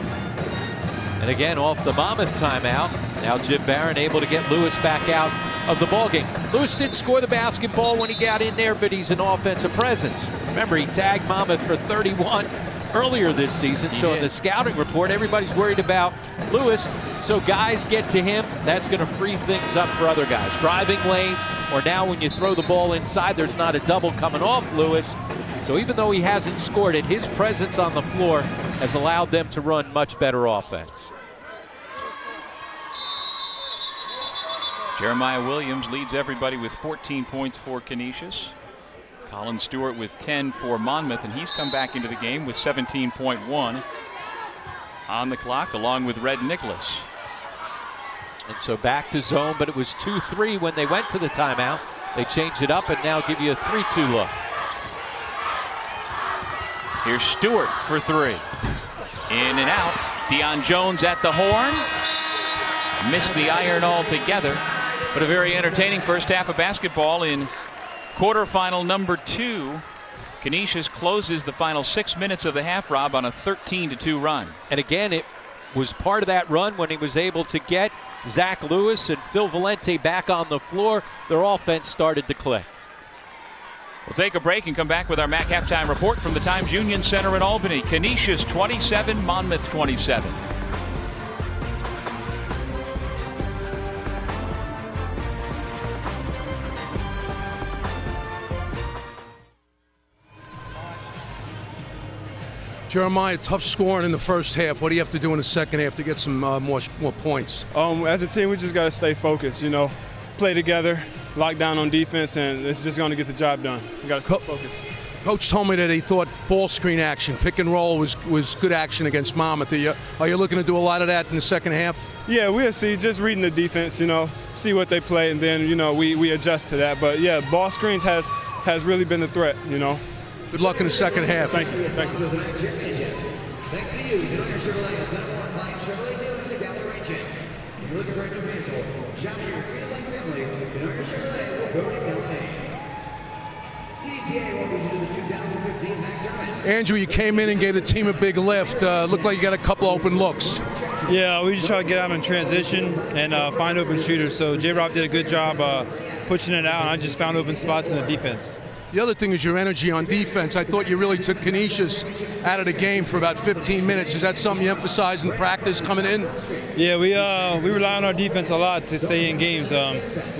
And again, off the Monmouth timeout, now Jim Barron able to get Lewis back out of the ballgame. Lewis didn't score the basketball when he got in there, but he's an offensive presence. Remember, he tagged Monmouth for 31 earlier this season. So in the scouting report, everybody's worried about Lewis. So guys get to him. That's going to free things up for other guys. Driving lanes, or now when you throw the ball inside, there's not a double coming off Lewis. So even though he hasn't scored it, his presence on the floor has allowed them to run much better offense. Jeremiah Williams leads everybody with 14 points for Canisius. Colin Stewart with 10 for Monmouth, and he's come back into the game with 17.1 on the clock, along with Red Nicholas. And so back to zone, but it was 2-3 when they went to the timeout. They changed it up and now give you a 3-2 look. Here's Stewart for three. In and out. Deion Jones at the horn. Missed the iron altogether, but a very entertaining first half of basketball in quarterfinal number 2. Canisius closes the final 6 minutes of the half, Rob, on a 13-2 run. And again, it was part of that run when he was able to get Zach Lewis and Phil Valente back on the floor. Their offense started to click. We'll take a break and come back with our MAAC halftime report from the Times Union Center in Albany. Canisius 27, Monmouth 27. Jeremiah, tough scoring in the first half. What do you have to do in the second half to get some more points? As a team, we just got to stay focused, play together, lock down on defense, and it's just going to get the job done. We got to stay focused. Coach told me that he thought ball screen action, pick and roll was good action against Monmouth. Are you looking to do a lot of that in the second half? Yeah, we'll see. Just reading the defense, see what they play, and then, we adjust to that. But, yeah, ball screens has really been the threat, Good luck in the second half. Thank you. Thank you. Thanks to you, Junior Chevrolet is number one by Chevrolet dealers in the Gallery region. If you're looking for a new vehicle, shop your tree-like family, Junior Chevrolet will go to Gallery. CTA welcomes you to the 2015 MAAC tournament. Andrew, you came in and gave the team a big lift. Looked like you got a couple open looks. Yeah, we just try to get out in transition and find open shooters. So J-Rob did a good job pushing it out, and I just found open spots in the defense. The other thing is your energy on defense. I thought you really took Canisius out of the game for about 15 minutes. Is that something you emphasize in practice coming in? Yeah, we rely on our defense a lot to stay in games.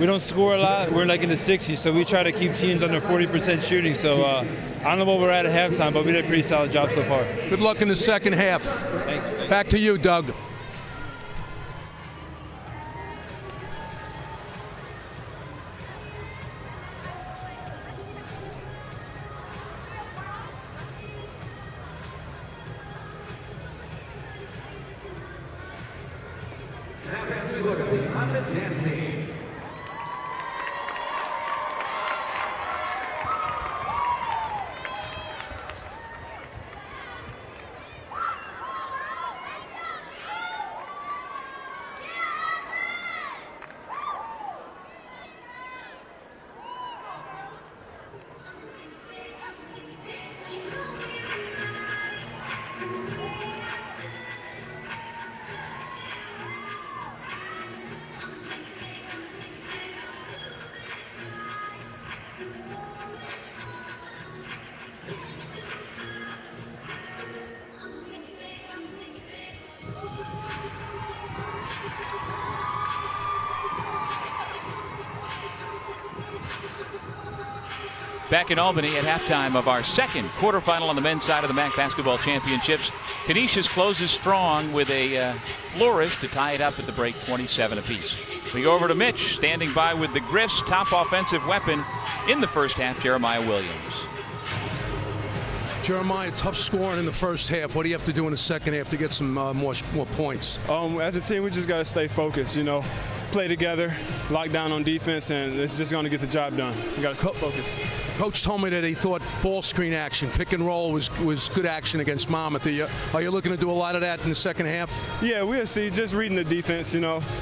We don't score a lot. We're like in the 60s, so we try to keep teams under 40% shooting. So I don't know what we're at halftime, but we did a pretty solid job so far. Good luck in the second half. Thank you. Back to you, Doug. Look at the Monmouth dance team. Back in Albany at halftime of our second quarterfinal on the men's side of the MAAC basketball championships. Canisius closes strong with a flourish to tie it up at the break, 27 apiece. We go over to Mitch, standing by with the Griffs' top offensive weapon in the first half, Jeremiah Williams. Jeremiah, tough scoring in the first half. What do you have to do in the second half to get some more points? As a team, we just got to stay focused, play together, lock down on defense, and it's just going to get the job done. We got to focus. Coach told me that he thought ball screen action, pick and roll was good action against Monmouth. Are you looking to do a lot of that in the second half? Yeah, we'll see. Just reading the defense,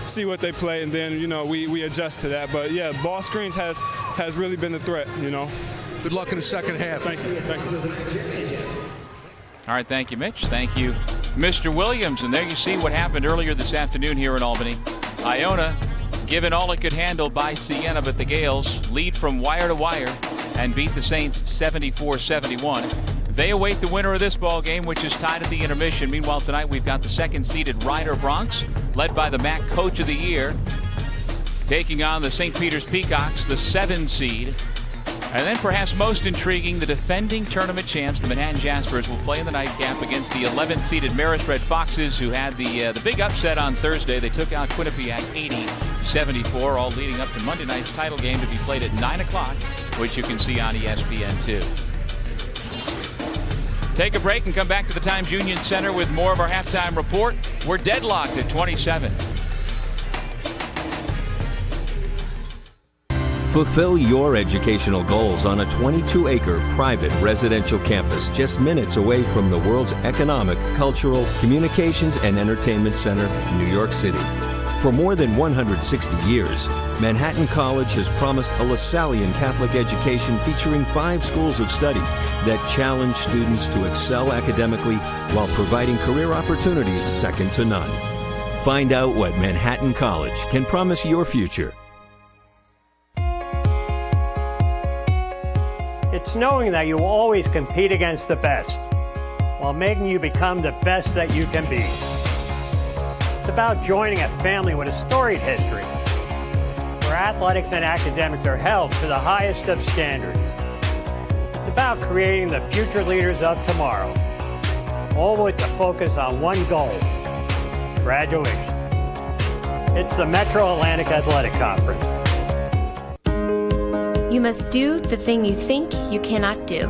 see what they play, and then, we adjust to that. But, yeah, ball screens has really been the threat, Good luck in the second half. Thank you. All right, thank you, Mitch. Thank you, Mr. Williams. And there you see what happened earlier this afternoon here in Albany. Iona given all it could handle by Siena, but the Gales lead from wire to wire and beat the Saints 74-71. They await the winner of this ball game, which is tied at the intermission. Meanwhile, tonight we've got the second-seeded Ryder Bronx, led by the MAAC Coach of the Year, taking on the St. Peter's Peacocks, the 7-seed. And then perhaps most intriguing, the defending tournament champs, the Manhattan Jaspers, will play in the nightcap against the 11th-seeded Marist Red Foxes, who had the big upset on Thursday. They took out Quinnipiac 80-74, all leading up to Monday night's title game to be played at 9 o'clock, which you can see on ESPN 2. Take a break and come back to the Times Union Center with more of our halftime report. We're deadlocked at 27. Fulfill your educational goals on a 22-acre private residential campus just minutes away from the world's economic, cultural, communications, and entertainment center, New York City. For more than 160 years, Manhattan College has promised a Lasallian Catholic education featuring 5 schools of study that challenge students to excel academically while providing career opportunities second to none. Find out what Manhattan College can promise your future. It's knowing that you will always compete against the best while making you become the best that you can be. It's about joining a family with a storied history where athletics and academics are held to the highest of standards. It's about creating the future leaders of tomorrow, all with the focus on one goal: graduation. It's the Metro Atlantic Athletic Conference. You must do the thing you think you cannot do.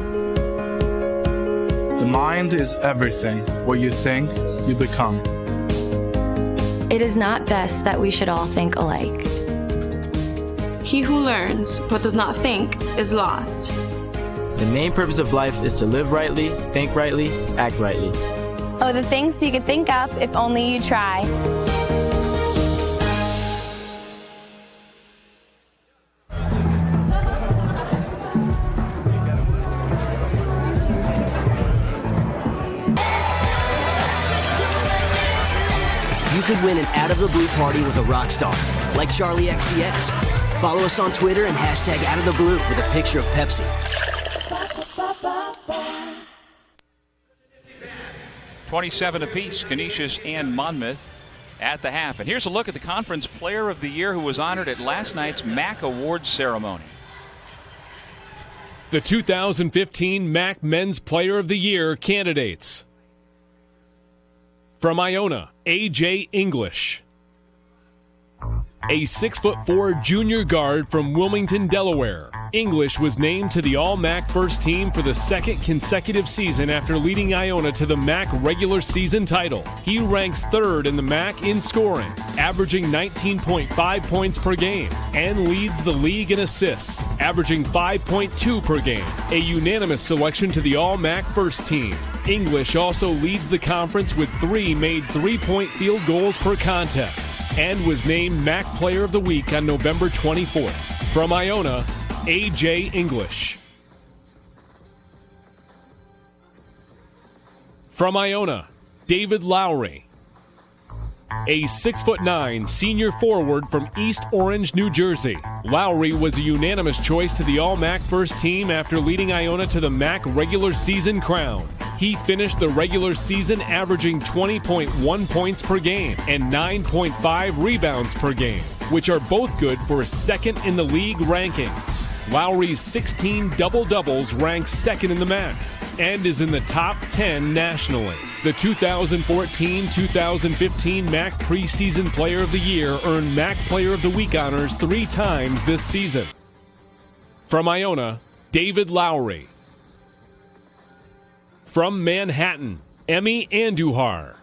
The mind is everything. What you think, you become. It is not best that we should all think alike. He who learns but does not think is lost. The main purpose of life is to live rightly, think rightly, act rightly. Oh, the things you could think of if only you try. You could win an out-of-the-blue party with a rock star, like Charlie XCX. Follow us on Twitter and hashtag #OutOfTheBlue with a picture of Pepsi. $27 apiece, Canisius and Monmouth at the half. And here's a look at the Conference Player of the Year who was honored at last night's MAAC Awards ceremony. The 2015 MAAC Men's Player of the Year candidates. From Iona, A.J. English. A 6'4" junior guard from Wilmington, Delaware. English was named to the All-MAAC first team for the second consecutive season after leading Iona to the MAAC regular season title. He ranks third in the MAAC in scoring, averaging 19.5 points per game, and leads the league in assists, averaging 5.2 per game, a unanimous selection to the All-MAAC first team. English also leads the conference with 3 made three-point field goals per contest, and was named MAAC Player of the Week on November 24th. From Iona, A.J. English. From Iona, David Lowry. A 6'9" senior forward from East Orange, New Jersey. Lowry was a unanimous choice to the All-MAAC first team after leading Iona to the MAAC regular season crown. He finished the regular season averaging 20.1 points per game and 9.5 rebounds per game, which are both good for a second in the league rankings. Lowry's 16 double-doubles ranks second in the MAAC and is in the top 10 nationally. The 2014-2015 MAAC Preseason Player of the Year earned MAAC Player of the Week honors 3 times this season. From Iona, David Lowry. From Manhattan, Emmy Andujar.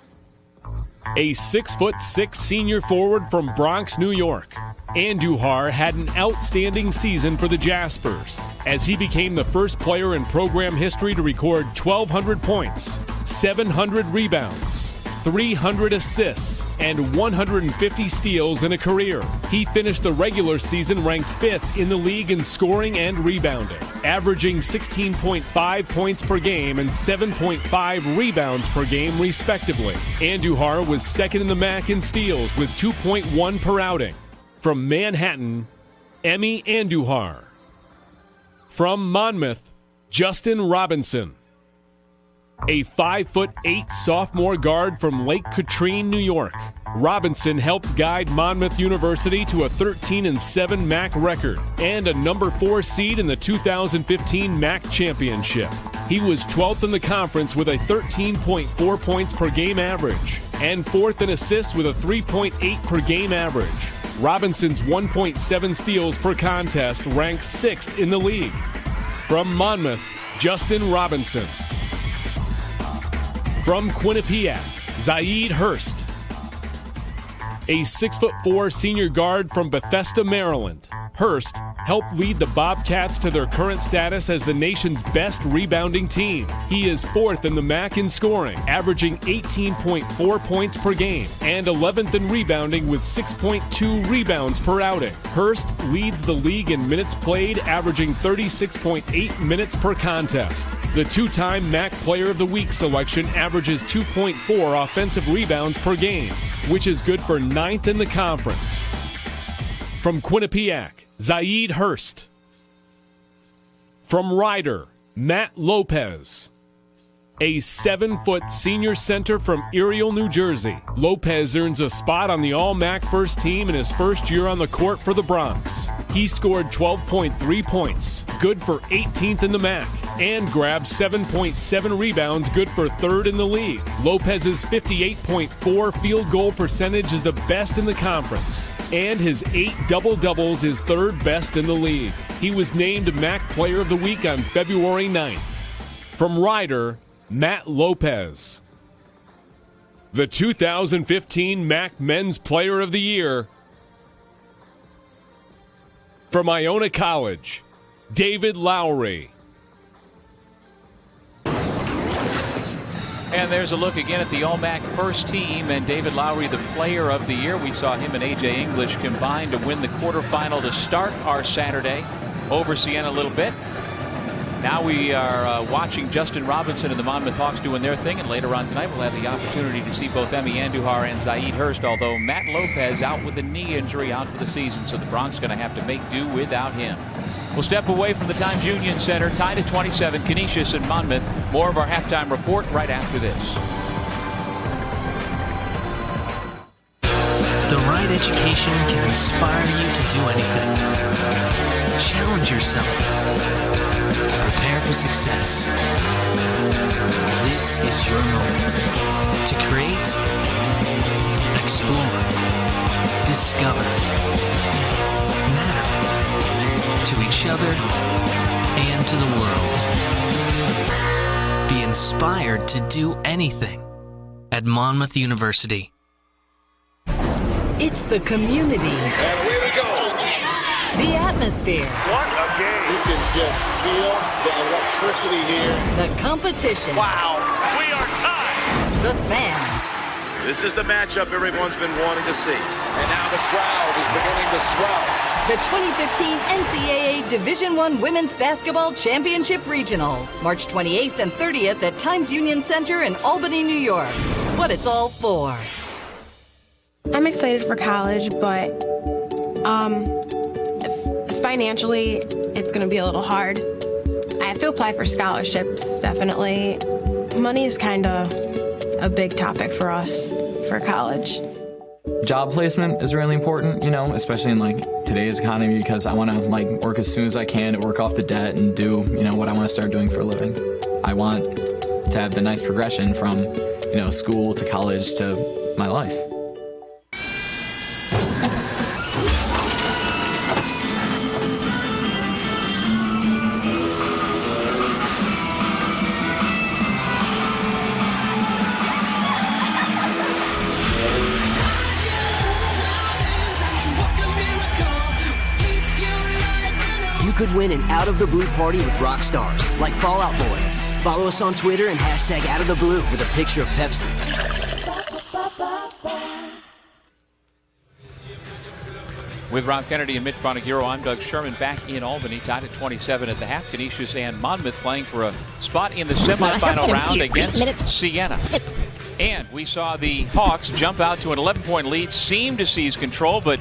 A 6'6" senior forward from Bronx, New York. Andujar had an outstanding season for the Jaspers, as he became the first player in program history to record 1,200 points, 700 rebounds, 300 assists, and 150 steals in a career. He finished the regular season ranked 5th in the league in scoring and rebounding, averaging 16.5 points per game and 7.5 rebounds per game, respectively. Andujar was second in the MAAC in steals with 2.1 per outing. From Manhattan, Emmy Andujar. From Monmouth, Justin Robinson. A 5'8" sophomore guard from Lake Katrine, New York. Robinson helped guide Monmouth University to a 13-7 MAAC record and a number 4 seed in the 2015 MAAC championship. He was 12th in the conference with a 13.4 points per game average and 4th in assists with a 3.8 per game average. Robinson's 1.7 steals per contest ranks 6th in the league. From Monmouth, Justin Robinson. From Quinnipiac, Zaid Hurst. A 6'4" senior guard from Bethesda, Maryland. Hurst helped lead the Bobcats to their current status as the nation's best rebounding team. He is 4th in the MAAC in scoring, averaging 18.4 points per game, and 11th in rebounding with 6.2 rebounds per outing. Hurst leads the league in minutes played, averaging 36.8 minutes per contest. The two-time MAAC Player of the Week selection averages 2.4 offensive rebounds per game, which is good for 9th in the conference. From Quinnipiac, Zaid Hurst. From Ryder, Matt Lopez. A 7-foot senior center from Ariel, New Jersey. Lopez earns a spot on the All-MAAC first team in his first year on the court for the Bronx. He scored 12.3 points, good for 18th in the MAAC, and grabbed 7.7 rebounds, good for 3rd in the league. Lopez's 58.4 field goal percentage is the best in the conference, and his 8 double-doubles is 3rd best in the league. He was named MAAC Player of the Week on February 9th. From Ryder, Matt Lopez. The 2015 MAAC Men's Player of the Year. From Iona College, David Lowry. And there's a look again at the All-MAAC first team, and David Lowry, the Player of the Year. We saw him and A.J. English combine to win the quarterfinal to start our Saturday over Siena a little bit. Now we are watching Justin Robinson and the Monmouth Hawks doing their thing, and later on tonight we'll have the opportunity to see both Emmy Andujar and Zaid Hurst, although Matt Lopez out with a knee injury out for the season, so the Bronx going to have to make do without him. We'll step away from the Times Union Center, tied at 27, Canisius and Monmouth. More of our halftime report right after this. The right education can inspire you to do anything. Challenge yourself. Prepare for success. This is your moment to create, explore, discover, matter to each other and to the world. Be inspired to do anything at Monmouth University. It's the community. And away we go. The atmosphere. What a game. You can just feel the electricity here. The competition. Wow. We are tied. The fans. This is the matchup everyone's been wanting to see. And now the crowd is beginning to swell. The 2015 NCAA Division I Women's Basketball Championship Regionals. March 28th and 30th at Times Union Center in Albany, New York. What it's all for. I'm excited for college, but financially, it's going to be a little hard. I have to apply for scholarships, definitely. Money is kind of a big topic for us for college. Job placement is really important, you know, especially in like today's economy, because I want to like work as soon as I can to work off the debt and do, you know, what I want to start doing for a living. I want to have the nice progression from, you know, school to college to my life. You could win an out-of-the-blue party with rock stars like Fallout Boy. Follow us on Twitter and hashtag #OutOfTheBlue with a picture of Pepsi. With Rob Kennedy and Mitch Bonagiro, I'm Doug Sherman back in Albany, tied at 27 at the half. Canisius and Monmouth playing for a spot in the semifinal round against Siena. And we saw the Hawks jump out to an 11-point lead, seem to seize control, but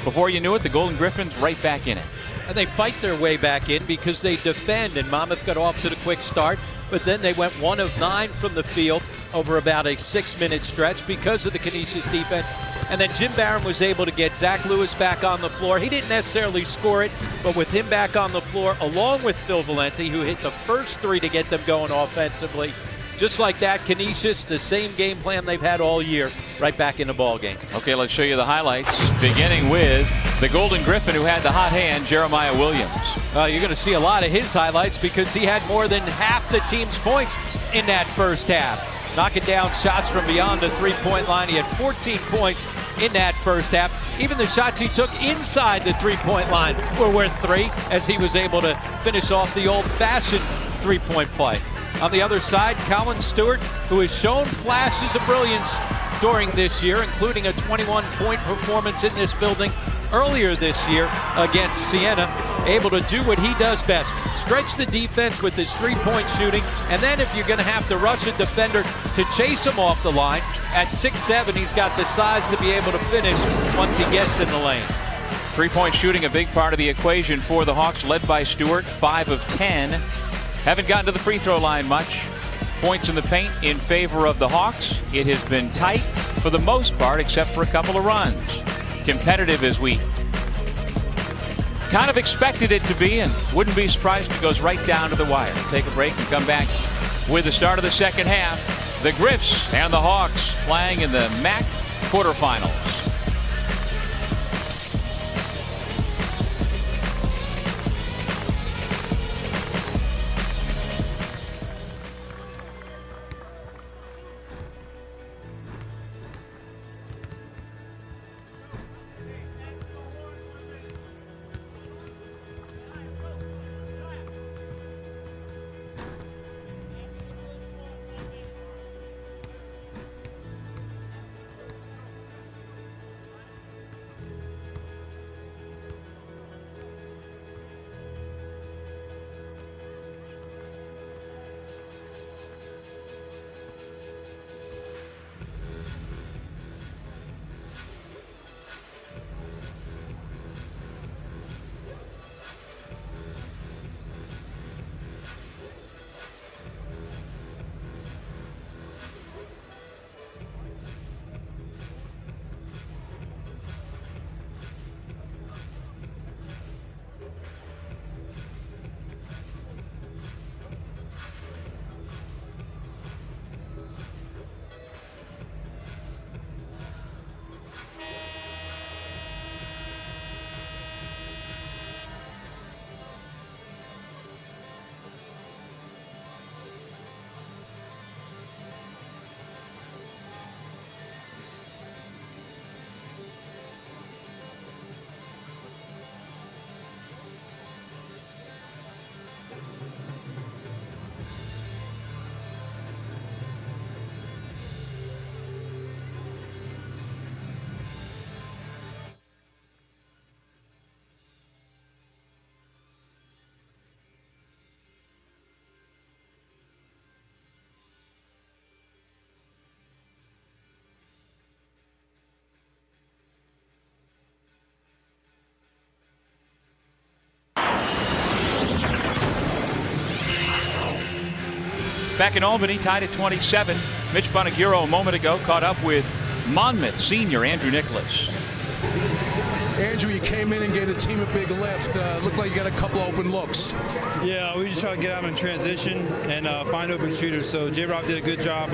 before you knew it, the Golden Griffins right back in it. And they fight their way back in because they defend, and Monmouth got off to the quick start, but then they went 1 of 9 from the field over about a 6-minute stretch because of the Canisius defense. And then Jim Barron was able to get Zach Lewis back on the floor. He didn't necessarily score it, but with him back on the floor, along with Phil Valenti, who hit the first 3 to get them going offensively. Just like that, Canisius, the same game plan they've had all year, right back in the ball game. Okay, let's show you the highlights, beginning with the Golden Griffin who had the hot hand, Jeremiah Williams. You're going to see a lot of his highlights because he had more than half the team's points in that first half. Knocking down shots from beyond the three-point line. He had 14 points in that first half. Even the shots he took inside the three-point line were worth 3, as he was able to finish off the old-fashioned three-point play. On the other side, Colin Stewart, who has shown flashes of brilliance during this year, including a 21-point performance in this building earlier this year against Siena, able to do what he does best, stretch the defense with his three-point shooting, and then if you're going to have to rush a defender to chase him off the line, at 6'7", he's got the size to be able to finish once he gets in the lane. Three-point shooting, a big part of the equation for the Hawks, led by Stewart, 5 of 10. Haven't gotten to the free throw line much. Points in the paint in favor of the Hawks. It has been tight for the most part, except for a couple of runs. Competitive as we kind of expected it to be, and wouldn't be surprised if it goes right down to the wire. Take a break and come back with the start of the second half. The Griffs and the Hawks playing in the MAAC quarterfinals. Back in Albany, tied at 27. Mitch Bonagiro a moment ago caught up with Monmouth senior Andrew Nicholas. Andrew, you came in and gave the team a big lift. Looked like you got a couple open looks. Yeah, we just try to get out in transition and find open shooters. So J-Rob did a good job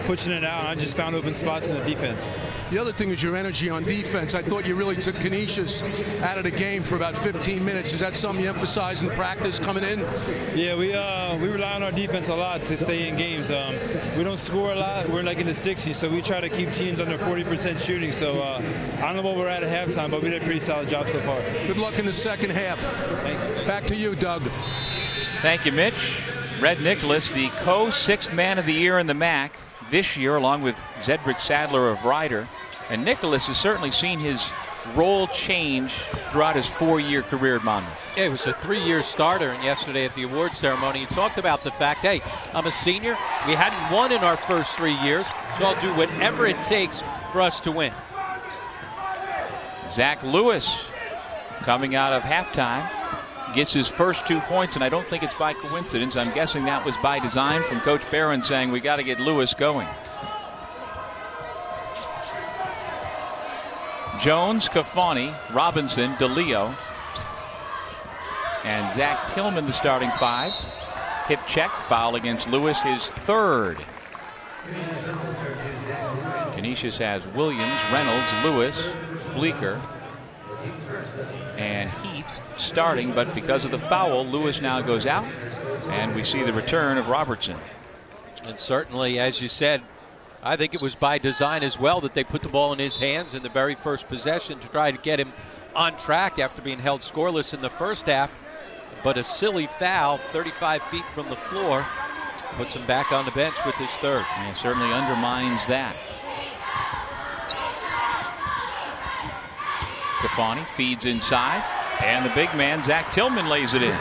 pushing it out, and I just found open spots in the defense. The other thing is your energy on defense. I thought you really took Canisius out of the game for about 15 minutes. Is that something you emphasize in practice coming in? Yeah, we rely on our defense a lot to stay in games. We don't score a lot. We're like in the 60s, so we try to keep teams under 40% shooting. So I don't know what we're at halftime, but we did did a pretty solid job so far. Good luck in the second half. Back to you, Doug. Thank you, Mitch. Red Nicholas, the co-6th man of the year in the MAAC this year, along with Zedric Sadler of Ryder. And Nicholas has certainly seen his role change throughout his 4-year career at Monmouth. Yeah, he was a 3-year starter, and yesterday at the award ceremony he talked about the fact, hey, I'm a senior. We hadn't won in our first 3 years, so I'll do whatever it takes for us to win. Zach Lewis, coming out of halftime, gets his first 2 points, and I don't think it's by coincidence. I'm guessing that was by design from Coach Barron saying we got to get Lewis going. Jones, Cafani, Robinson, DeLeo, and Zach Tillman, the starting 5. Hip check, foul against Lewis, his 3rd. Canisius has Williams, Reynolds, Lewis, Bleeker, and Heath starting, but because of the foul, Lewis now goes out, and we see the return of Robertson. And certainly, as you said, I think it was by design as well that they put the ball in his hands in the very first possession to try to get him on track after being held scoreless in the first half. But a silly foul, 35 feet from the floor, puts him back on the bench with his 3rd. And it certainly undermines that. Cafani feeds inside, and the big man, Zach Tillman, lays it in.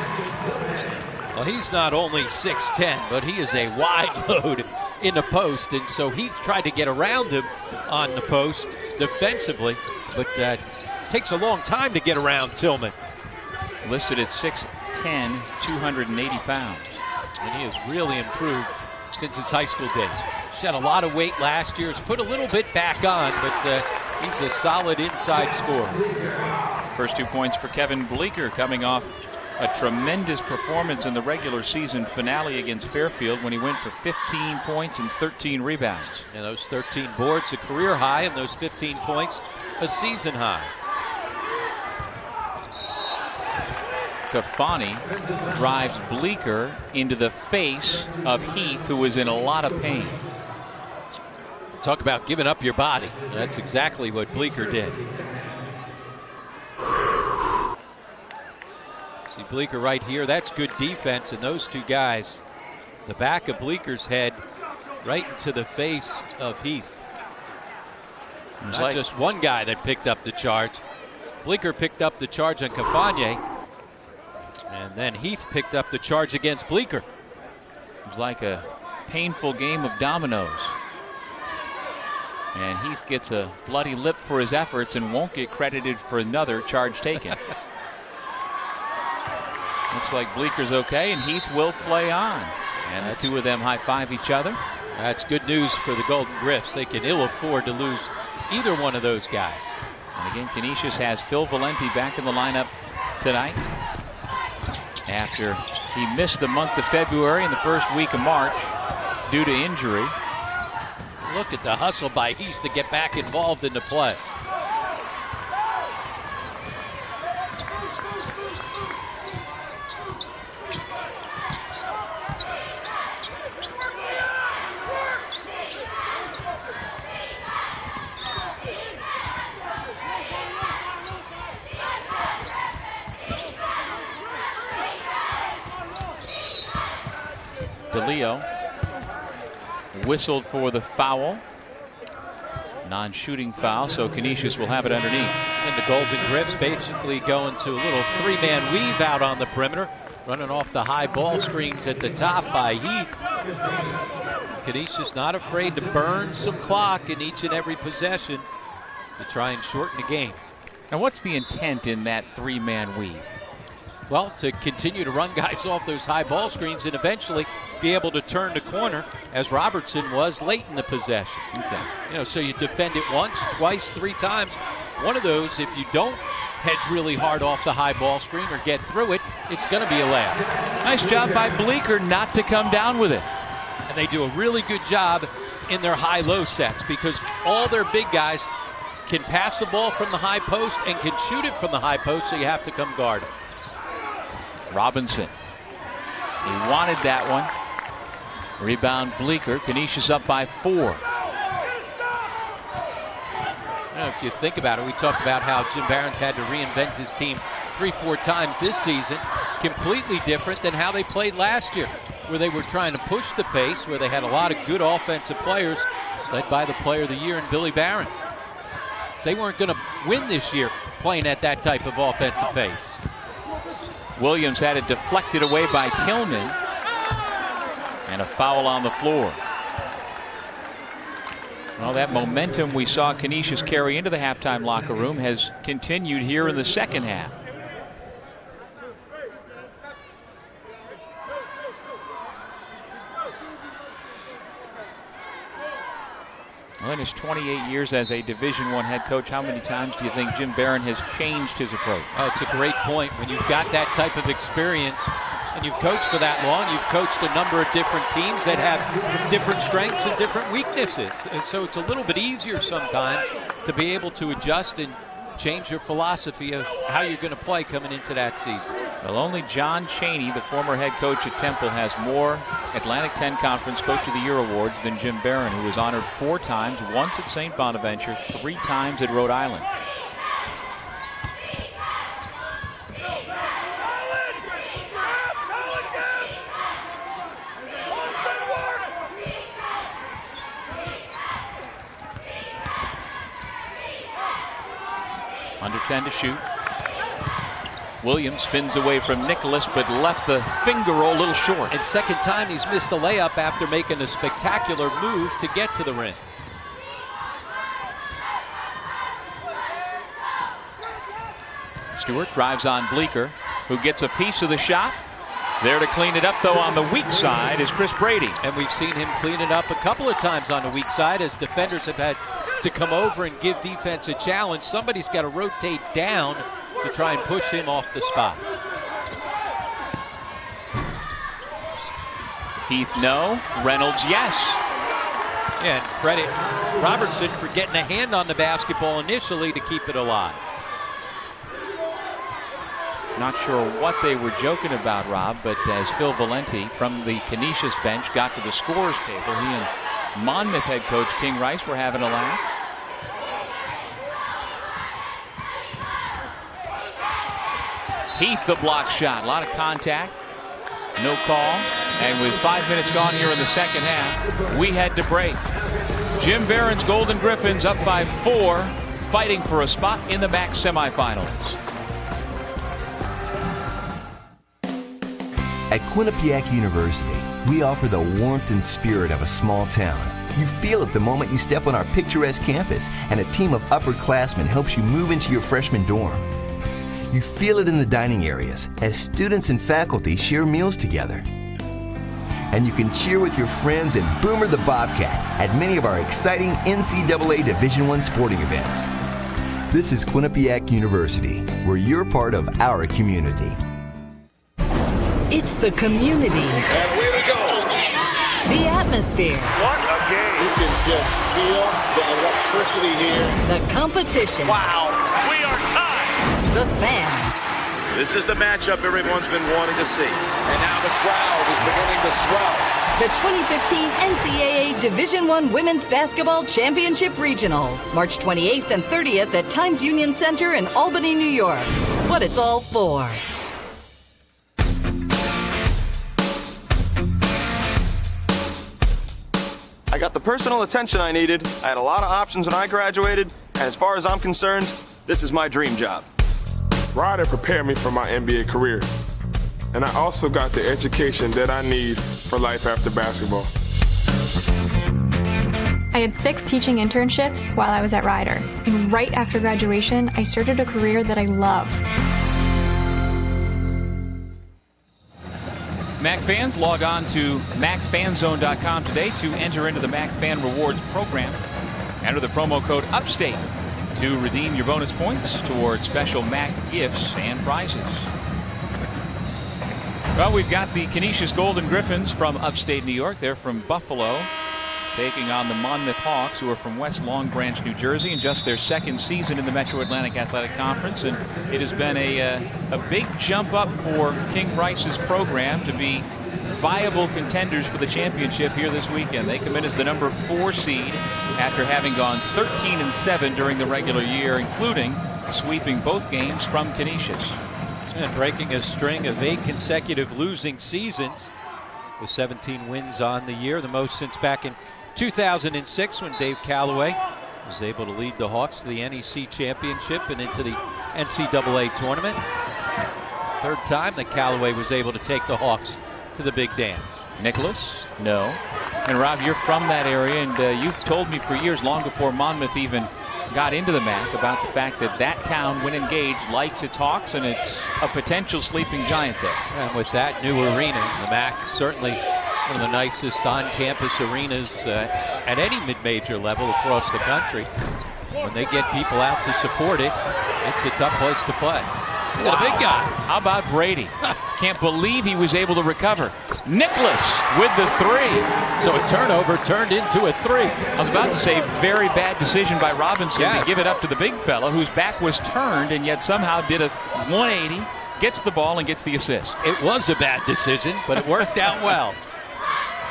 Well, he's not only 6'10", but he is a wide load in the post, and so he tried to get around him on the post defensively, but takes a long time to get around Tillman. Listed at 6'10", 280 pounds. And he has really improved since his high school days. He had a lot of weight last year, he's put a little bit back on, but he's a solid inside scorer. First 2 points for Kevin Bleeker, coming off a tremendous performance in the regular season finale against Fairfield when he went for 15 points and 13 rebounds. And those 13 boards, a career high, and those 15 points, a season high. Cafani drives Bleeker into the face of Heath, who was in a lot of pain. Talk about giving up your body. That's exactly what Bleeker did. See Bleeker right here. That's good defense, and those two guys, the back of Bleeker's head right into the face of Heath. Not just one guy that picked up the charge. Bleeker picked up the charge on Cafani, and then Heath picked up the charge against Bleeker. It was like a painful game of dominoes. And Heath gets a bloody lip for his efforts and won't get credited for another charge taken. Looks like Bleeker's okay, and Heath will play on. And the two of them high-five each other. That's good news for the Golden Griffs. They can ill afford to lose either one of those guys. And again, Canisius has Phil Valenti back in the lineup tonight after he missed the month of February and the first week of March due to injury. Look at the hustle by Heath to get back involved in the play. DeLeo whistled for the foul. Non-shooting foul, so Canisius will have it underneath. And the Golden Griffs basically going to a little three-man weave out on the perimeter, running off the high ball screens at the top by Heath. Canisius not afraid to burn some clock in each and every possession to try and shorten the game. And what's the intent in that three-man weave? Well, to continue to run guys off those high ball screens and eventually be able to turn the corner, as Robertson was late in the possession. Okay. You know, so you defend it once, twice, 3 times. One of those, if you don't hedge really hard off the high ball screen or get through it, it's going to be a layup. Nice job by Bleeker not to come down with it. And they do a really good job in their high-low sets because all their big guys can pass the ball from the high post and can shoot it from the high post, so you have to come guard it. Robinson. He wanted that one. Rebound Bleeker. Canisius up by 4. If you think about it, we talked about how Jim Barron's had to reinvent his team 3-4 times this season. Completely different than how they played last year, where they were trying to push the pace, where they had a lot of good offensive players, led by the player of the year in Billy Barron. They weren't going to win this year playing at that type of offensive pace. Williams had it deflected away by Tillman. And a foul on the floor. Well, that momentum we saw Canisius carry into the halftime locker room has continued here in the second half. Well, in his 28 years as a Division I head coach, how many times do you think Jim Barron has changed his approach? Oh, it's a great point. When you've got that type of experience and you've coached for that long, you've coached a number of different teams that have different strengths and different weaknesses. And so it's a little bit easier sometimes to be able to adjust and change your philosophy of how you're going to play coming into that season. Well, only John Chaney, the former head coach at Temple, has more Atlantic 10 Conference Coach of the Year awards than Jim Barron, who was honored 4 times, once at St. Bonaventure, 3 times at Rhode Island. Under 10 to shoot. Williams spins away from Nicholas, but left the finger roll a little short. And second time he's missed a layup after making a spectacular move to get to the rim. Stewart drives on Bleeker, who gets a piece of the shot. There to clean it up, though, on the weak side is Chris Brady. And we've seen him clean it up a couple of times on the weak side as defenders have had to come over and give defense a challenge. Somebody's got to rotate down to try and push him off the spot. Heath, no. Reynolds, yes. And credit Robertson for getting a hand on the basketball initially to keep it alive. Not sure what they were joking about, Rob, but as Phil Valenti from the Canisius bench got to the scorer's table, he and Monmouth head coach King Rice were having a laugh. Heath, the block shot. A lot of contact. No call. And with 5 minutes gone here in the second half, we had to break. Jim Barron's Golden Griffins up by 4, fighting for a spot in the MAAC semifinals. At Quinnipiac University, we offer the warmth and spirit of a small town. You feel it the moment you step on our picturesque campus and a team of upperclassmen helps you move into your freshman dorm. You feel it in the dining areas as students and faculty share meals together. And you can cheer with your friends and Boomer the Bobcat at many of our exciting NCAA Division I sporting events. This is Quinnipiac University, where you're part of our community. It's the community. And here we go. The atmosphere. What a game. You can just feel the electricity here. The competition. Wow, we are tied. The fans. This is the matchup everyone's been wanting to see. And now the crowd is beginning to swell. The 2015 NCAA Division I Women's Basketball Championship Regionals. March 28th and 30th at Times Union Center in Albany, New York. What it's all for. I got the personal attention I needed. I had a lot of options when I graduated. And as far as I'm concerned, this is my dream job. Ryder prepared me for my NBA career. And I also got the education that I need for life after basketball. I had 6 teaching internships while I was at Ryder. And right after graduation, I started a career that I love. MAAC fans, log on to MAACFanZone.com today to enter into the MAAC Fan Rewards program. Enter the promo code UPSTATE to redeem your bonus points towards special MAAC gifts and prizes. Well, we've got the Canisius Golden Griffins from upstate New York. They're from Buffalo. taking on the Monmouth Hawks, who are from West Long Branch, New Jersey, and just their second season in the Metro Atlantic Athletic Conference. And it has been a big jump up for King Rice's program to be viable contenders for the championship here this weekend. They come in as the number 4 seed after having gone 13-7 during the regular year, including sweeping both games from Canisius. And breaking a string of 8 consecutive losing seasons with 17 wins on the year, the most since back in 2006 when Dave Calloway was able to lead the Hawks to the NEC championship and into the NCAA tournament. Third time that Calloway was able to take the Hawks to the big dance. Nicholas? No. And Rob, you're from that area, and you've told me for years, long before Monmouth even got into the MAAC, about the fact that that town, when engaged, likes its Hawks, and it's a potential sleeping giant there. And with that new arena, the MAAC certainly one of the nicest on-campus arenas at any mid-major level across the country. When they get people out to support it, it's a tough place to play. Look at the big guy. How about Brady? Can't believe he was able to recover. Nicholas with the 3. So a turnover turned into a 3. I was about to say very bad decision by Robinson to give it up to the big fella whose back was turned and yet somehow did a 180, gets the ball and gets the assist. It was a bad decision, but it worked out well.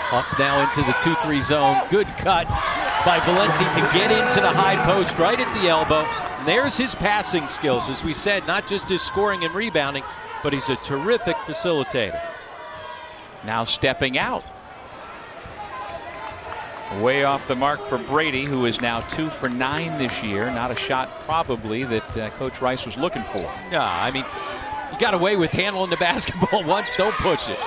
Hawks now into the 2-3 zone. Good cut by Valenti to get into the high post right at the elbow. And there's his passing skills. As we said, not just his scoring and rebounding, but he's a terrific facilitator. Now stepping out. Way off the mark for Brady, who is now 2 for 9 this year. Not a shot probably that Coach Rice was looking for. No, I mean, you got away with handling the basketball once, don't push it.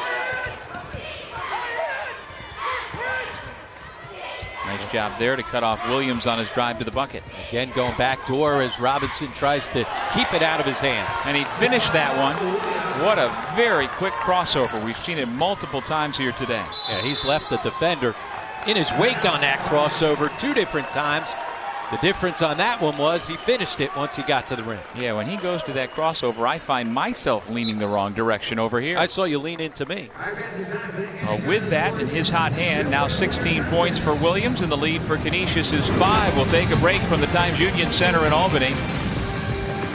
Nice job there to cut off Williams on his drive to the bucket. Again, going back door as Robinson tries to keep it out of his hands. And he finished that one. What a very quick crossover. We've seen it multiple times here today. Yeah, he's left the defender in his wake on that crossover 2 different times. The difference on that one was he finished it once he got to the rim. Yeah, when he goes to that crossover, I find myself leaning the wrong direction over here. I saw you lean into me. With that in his hot hand, now 16 points for Williams, and the lead for Canisius is 5. We'll take a break from the Times Union Center in Albany.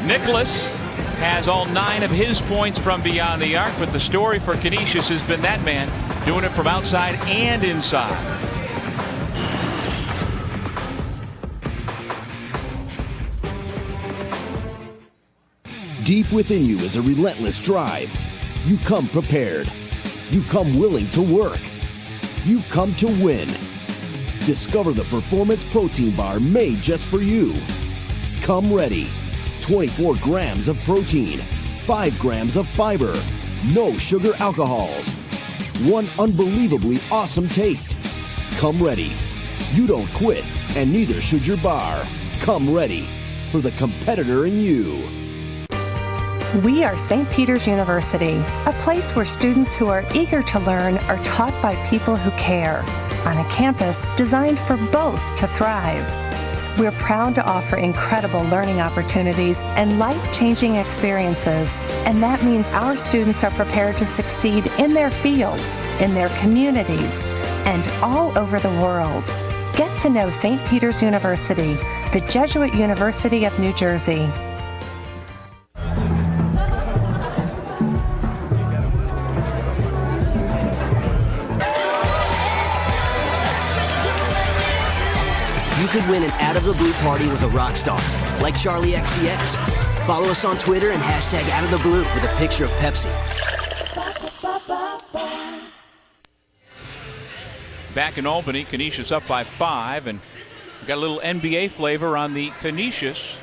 Nicholas has all 9 of his points from beyond the arc, but the story for Canisius has been that man doing it from outside and inside. Deep within you is a relentless drive. You come prepared. You come willing to work. You come to win. Discover the Performance Protein Bar made just for you. Come ready. 24 grams of protein, 5 grams of fiber, no sugar alcohols. One unbelievably awesome taste. Come ready. You don't quit, and neither should your bar. Come ready for the competitor in you. We are St. Peter's University, a place where students who are eager to learn are taught by people who care, on a campus designed for both to thrive. We're proud to offer incredible learning opportunities and life-changing experiences, and that means our students are prepared to succeed in their fields, in their communities, and all over the world. Get to know St. Peter's University, the Jesuit University of New Jersey. You could win an out-of-the-blue party with a rock star, like Charlie XCX. Follow us on Twitter and hashtag #OutOfTheBlue with a picture of Pepsi. Back in Albany, Canisius up by 5, and we've got a little NBA flavor on the Canisius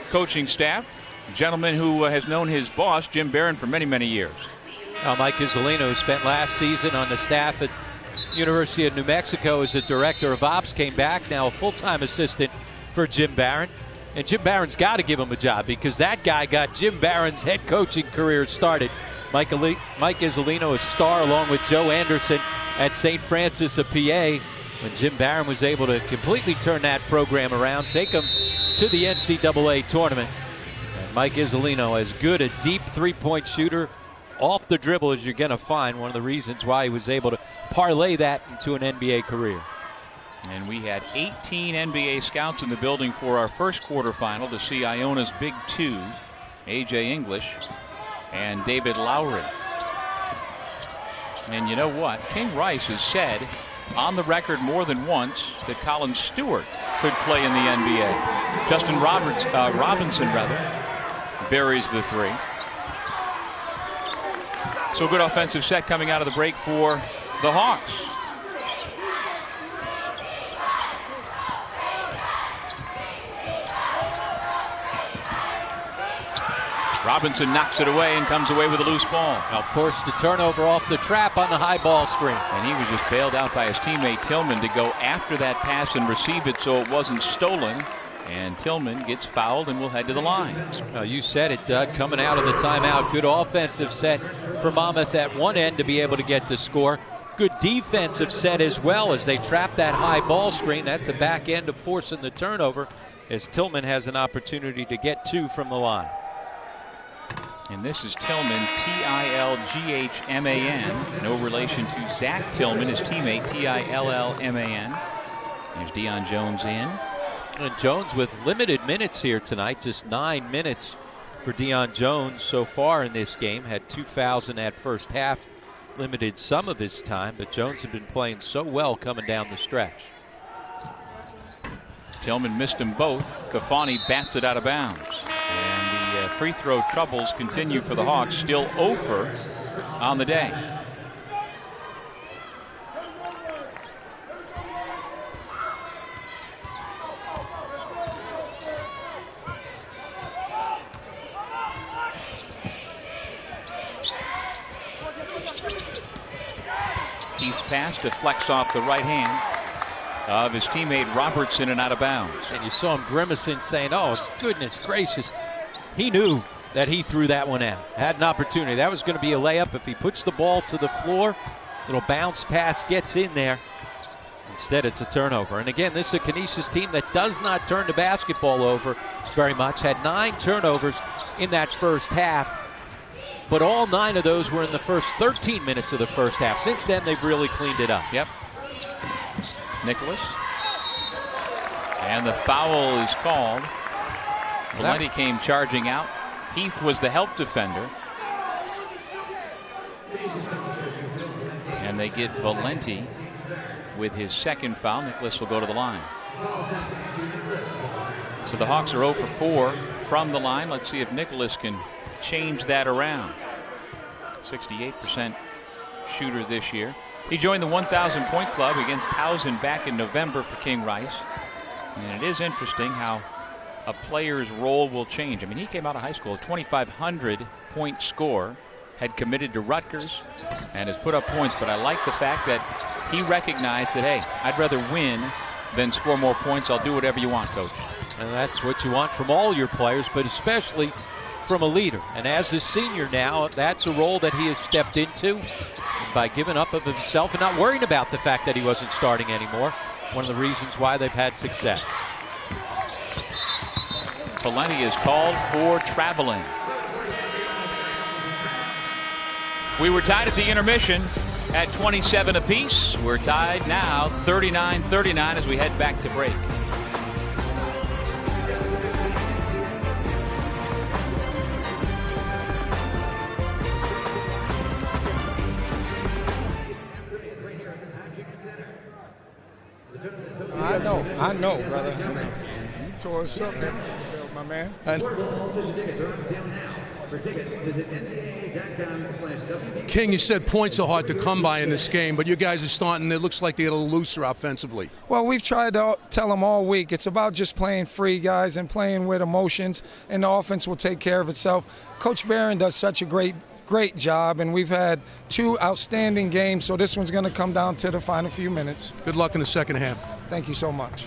coaching staff. A gentleman who has known his boss, Jim Barron, for many, many years. Mike Isolino, who spent last season on the staff at University of New Mexico as a director of ops, came back, now a full-time assistant for Jim Barron. And Jim Barron's got to give him a job because that guy got Jim Barron's head coaching career started. Mike Isolino, a star along with Joe Anderson at St. Francis of PA, when Jim Barron was able to completely turn that program around, take them to the NCAA tournament. And Mike Isolino, as good a deep three-point shooter off the dribble as you're going to find, one of the reasons why he was able to parlay that into an NBA career. And we had 18 NBA scouts in the building for our first quarterfinal to see Iona's big two, A.J. English and David Lowry. And you know what? King Rice has said on the record more than once that Colin Stewart could play in the NBA. Justin Robinson buries the three. So good offensive set coming out of the break for the Hawks. Robinson knocks it away and comes away with a loose ball. Now forced a turnover off the trap on the high ball screen. And he was just bailed out by his teammate Tillman to go after that pass and receive it so it wasn't stolen. And Tillman gets fouled and will head to the line. You said it, Doug. Coming out of the timeout. Good offensive set for Monmouth at one end to be able to get the score. Good defensive set as well as they trap that high ball screen. That's the back end of forcing the turnover as Tillman has an opportunity to get two from the line. And this is Tillman, T-I-L-G-H-M-A-N. No relation to Zach Tillman, his teammate, T-I-L-L-M-A-N. There's Deion Jones in. And Jones with limited minutes here tonight, just 9 minutes for Deion Jones so far in this game. Had 2 fouls in that first half, limited some of his time, but Jones had been playing so well coming down the stretch. Tillman missed them both. Kafani bats it out of bounds. And the free throw troubles continue for the Hawks, still 0 for on the day. He's pass deflects off the right hand of his teammate Robertson and out of bounds. And you saw him grimacing, saying, oh, goodness gracious. He knew that he threw that one out. Had an opportunity. That was going to be a layup. If he puts the ball to the floor, little bounce pass gets in there. Instead, it's a turnover. And again, this is a Canisius team that does not turn the basketball over very much. Had 9 turnovers in that first half. But all 9 of those were in the first 13 minutes of the first half. Since then, they've really cleaned it up. Yep. Nicholas. And the foul is called. Valenti came charging out. Heath was the help defender. And they get Valenti with his second foul. Nicholas will go to the line. So the Hawks are 0 for 4 from the line. Let's see if Nicholas can change that around. 68% shooter this year. He joined the 1,000 point club against Towson back in November for King Rice. And it is interesting how a player's role will change. I mean, he came out of high school, a 2,500 point scorer, had committed to Rutgers and has put up points. But I like the fact that he recognized that, hey, I'd rather win than score more points. I'll do whatever you want, coach. And that's what you want from all your players, but especially from a leader. And as a senior now, that's a role that he has stepped into by giving up of himself and not worrying about the fact that he wasn't starting anymore. One of the reasons why they've had success. Valenti is called for traveling. We were tied at the intermission at 27 apiece. We're tied now 39-39 as we head back to break. I know, brother. You tore us up, my man. King, you said points are hard to come by in this game, but you guys are starting, it looks like they're a little looser offensively. Well, we've tried to tell them all week. It's about just playing free, guys, and playing with emotions, and the offense will take care of itself. Coach Barron does such a great job, and we've had 2 outstanding games, so this one's going to come down to the final few minutes. Good luck in the second half. Thank you so much.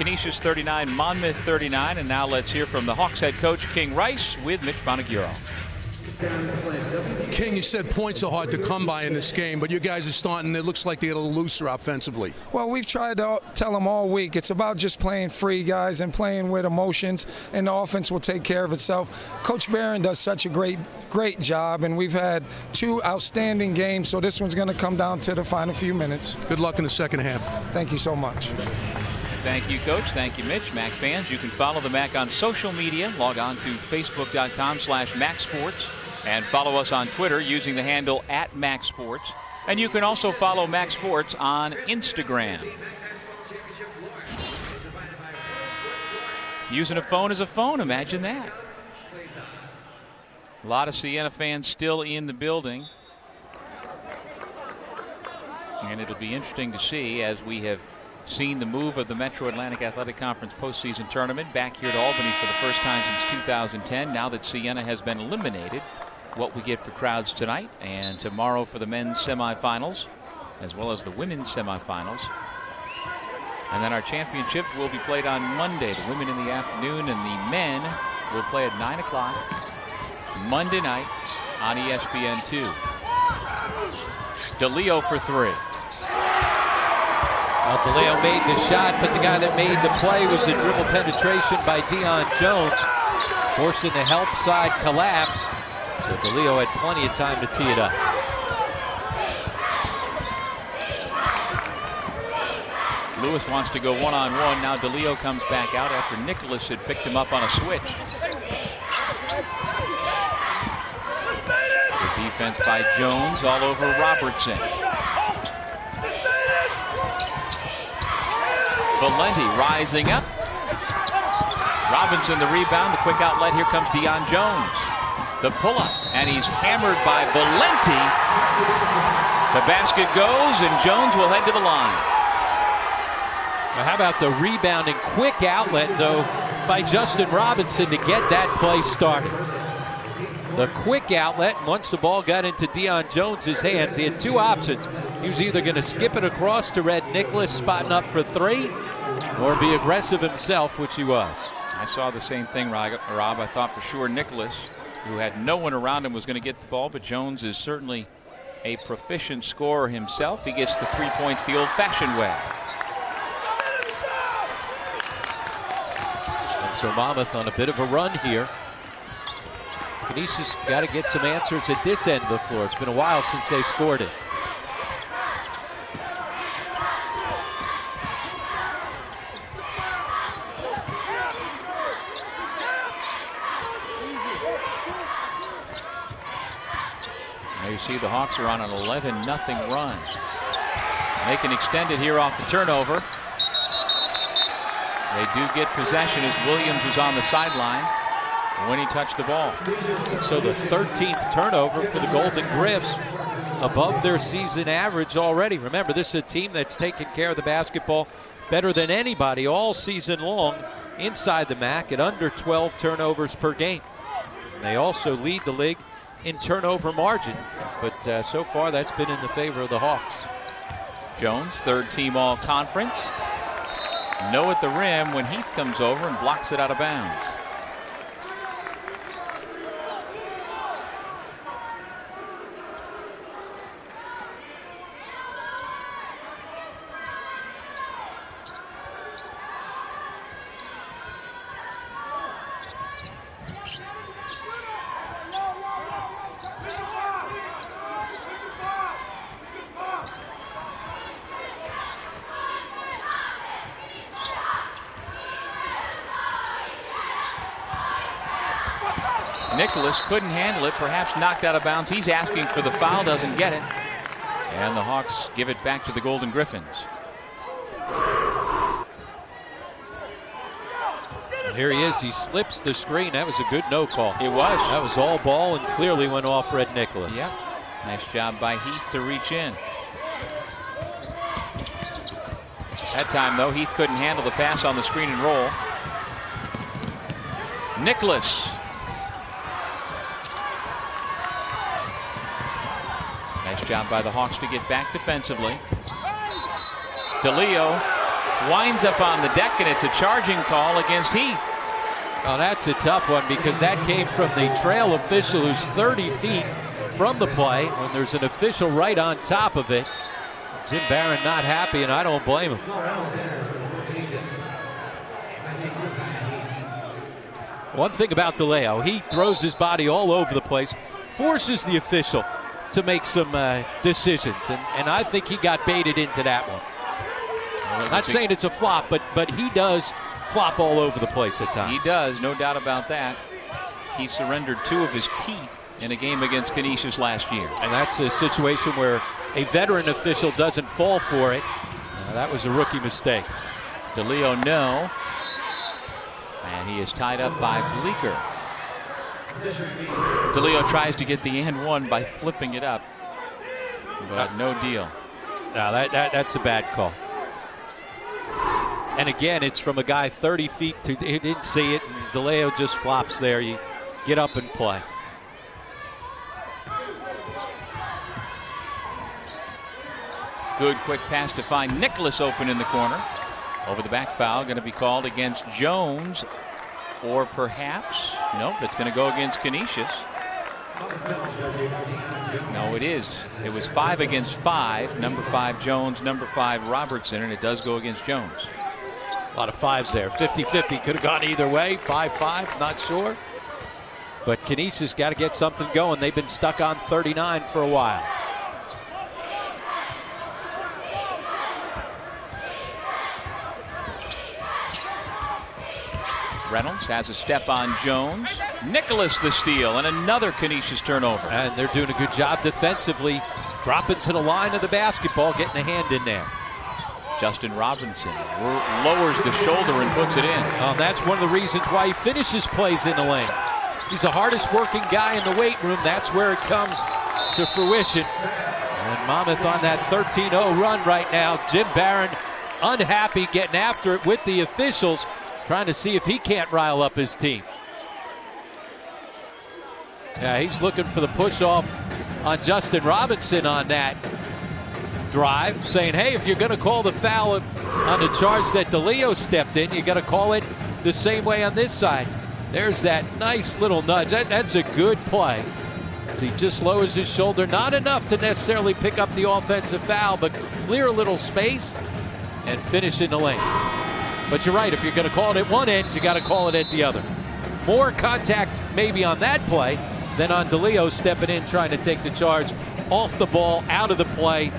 Canisius 39, Monmouth 39. And now let's hear from the Hawks head coach, King Rice, with Mitch Bonaguro. King, you said points are hard to come by in this game, but you guys are starting, it looks like they get a little looser offensively. Well, we've tried to tell them all week, it's about just playing free, guys, and playing with emotions, and the offense will take care of itself. Coach Barron does such a great job, and we've had 2 outstanding games, so this one's going to come down to the final few minutes. Good luck in the second half. Thank you so much. Thank you, Coach. Thank you, Mitch. MAAC fans, you can follow the MAAC on social media. Log on to facebook.com/MAACsports. And follow us on Twitter using the handle @MAACsports. And you can also follow MAAC Sports on Instagram. Using a phone as a phone, imagine that. A lot of Siena fans still in the building. And it'll be interesting to see, as we have seen the move of the Metro Atlantic Athletic Conference postseason tournament back here to Albany for the first time since 2010. Now that Siena has been eliminated, what we get for crowds tonight and tomorrow for the men's semifinals, as well as the women's semifinals. And then our championships will be played on Monday. The women in the afternoon and the men will play at 9 o'clock Monday night on ESPN2. DeLeo for 3. Well, DeLeo made the shot, but the guy that made the play was a dribble penetration by Deion Jones, forcing the help side collapse. So DeLeo had plenty of time to tee it up. Lewis wants to go one-on-one. Now DeLeo comes back out after Nicholas had picked him up on a switch. Good defense by Jones all over Robertson. Valenti rising up. Robinson the rebound. The quick outlet. Here comes Deion Jones. The pull-up, and he's hammered by Valenti. The basket goes, and Jones will head to the line. Now, how about the rebounding quick outlet, though, by Justin Robinson to get that play started. The quick outlet, once the ball got into Deion Jones's hands, he had 2 options. He was either going to skip it across to Red Nicholas, spotting up for 3, or be aggressive himself, which he was. I saw the same thing, Rob. I thought for sure Nicholas, who had no one around him, was going to get the ball, but Jones is certainly a proficient scorer himself. He gets the 3 points the old-fashioned way. And so Monmouth on a bit of a run here. Canisius got to get some answers at this end of the floor. It's been a while since they scored it. You see the Hawks are on an 11-0 run. They can extend it here off the turnover. They do get possession as Williams was on the sideline when he touched the ball. So the 13th turnover for the Golden Griffs, above their season average already. Remember, this is a team that's taken care of the basketball better than anybody all season long inside the MAAC at under 12 turnovers per game. And they also lead the league in turnover margin, but so far that's been in the favor of the Hawks. Jones, 3rd team all conference. No at the rim when Heath comes over and blocks it out of bounds. Nicholas couldn't handle it, perhaps knocked out of bounds. He's asking for the foul, doesn't get it. And the Hawks give it back to the Golden Griffins. And here he is. He slips the screen. That was a good no call. It was. That was all ball and clearly went off Red Nicholas. Yep. Nice job by Heath to reach in. That time, though, Heath couldn't handle the pass on the screen and roll. Nicholas. Nice job by the Hawks to get back defensively. DeLeo winds up on the deck, and it's a charging call against Heath. Well, that's a tough one because that came from the trail official who's 30 feet from the play when there's an official right on top of it. Jim Barron not happy, and I don't blame him. One thing about DeLeo, he throws his body all over the place, forces the official to make some decisions, and I think he got baited into that one. Well, not saying it's a flop, but he does flop all over the place at times. He does, no doubt about that. He surrendered 2 of his teeth in a game against Canisius last year. And that's a situation where a veteran official doesn't fall for it. That was a rookie mistake. DeLeo, no. And he is tied up by Bleeker. DeLeo tries to get the and one by flipping it up, but no deal. No, that's a bad call. And again, it's from a guy 30 feet to, he didn't see it, and DeLeo just flops there. You get up and play. Good quick pass to find Nicholas open in the corner. Over the back foul, going to be called against Jones, or perhaps, nope, it's going to go against Canisius. No, it is. It was 5 against 5. Number 5 Jones, number 5 Robertson, and it does go against Jones. A lot of 5s there. 50-50 could have gone either way. 5-5, not sure. But Canisius got to get something going. They've been stuck on 39 for a while. Reynolds has a step on Jones. Nicholas the steal, and another Canisius turnover. And they're doing a good job defensively, dropping to the line of the basketball, getting a hand in there. Justin Robinson lowers the shoulder and puts it in. That's one of the reasons why he finishes plays in the lane. He's the hardest working guy in the weight room. That's where it comes to fruition. And Monmouth on that 13-0 run right now. Jim Barron unhappy, getting after it with the officials, trying to see if he can't rile up his team. Yeah, he's looking for the push-off on Justin Robinson on that drive, saying, hey, if you're going to call the foul on the charge that DeLeo stepped in, you got to call it the same way on this side. There's that nice little nudge. That's a good play. As he just lowers his shoulder, not enough to necessarily pick up the offensive foul, but clear a little space and finish in the lane. But you're right, if you're going to call it at one end, you got to call it at the other. More contact maybe on that play than on DeLeo stepping in, trying to take the charge off the ball, out of the play.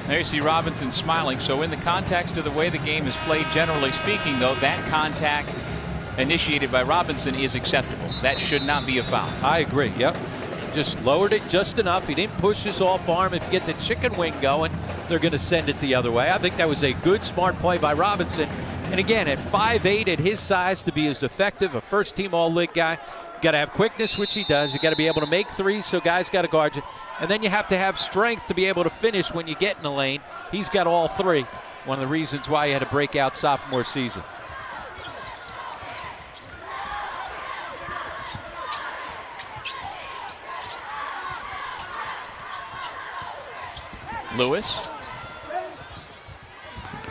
There you see Robinson smiling. So in the context of the way the game is played, generally speaking, though, that contact initiated by Robinson is acceptable. That should not be a foul. I agree, yep. Just lowered it just enough. He didn't push his off arm. If you get the chicken wing going, they're going to send it the other way. I think that was a good, smart play by Robinson. And again, at 5'8", at his size, to be as effective, a first-team All-League guy, you got to have quickness, which he does. You got to be able to make threes, so guys got to guard you. And then you have to have strength to be able to finish when you get in the lane. He's got all three. One of the reasons why he had a breakout sophomore season. Lewis.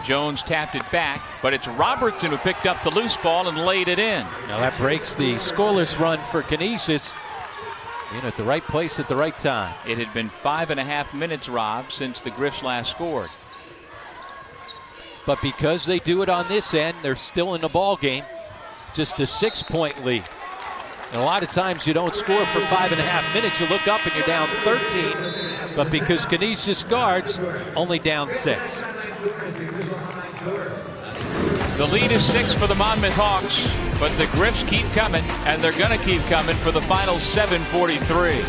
Jones tapped it back, but it's Robertson who picked up the loose ball and laid it in. Now that breaks the scoreless run for Canisius. Being at the right place at the right time. It had been 5.5 minutes, Rob, since the Griffs last scored. But because they do it on this end, they're still in the ball game. Just a 6-point lead. And a lot of times you don't score for 5.5 minutes. You look up and you're down 13. But because Canisius guards, only down 6. The lead is 6 for the Monmouth Hawks, but the Griffs keep coming, and they're going to keep coming for the final 7:43.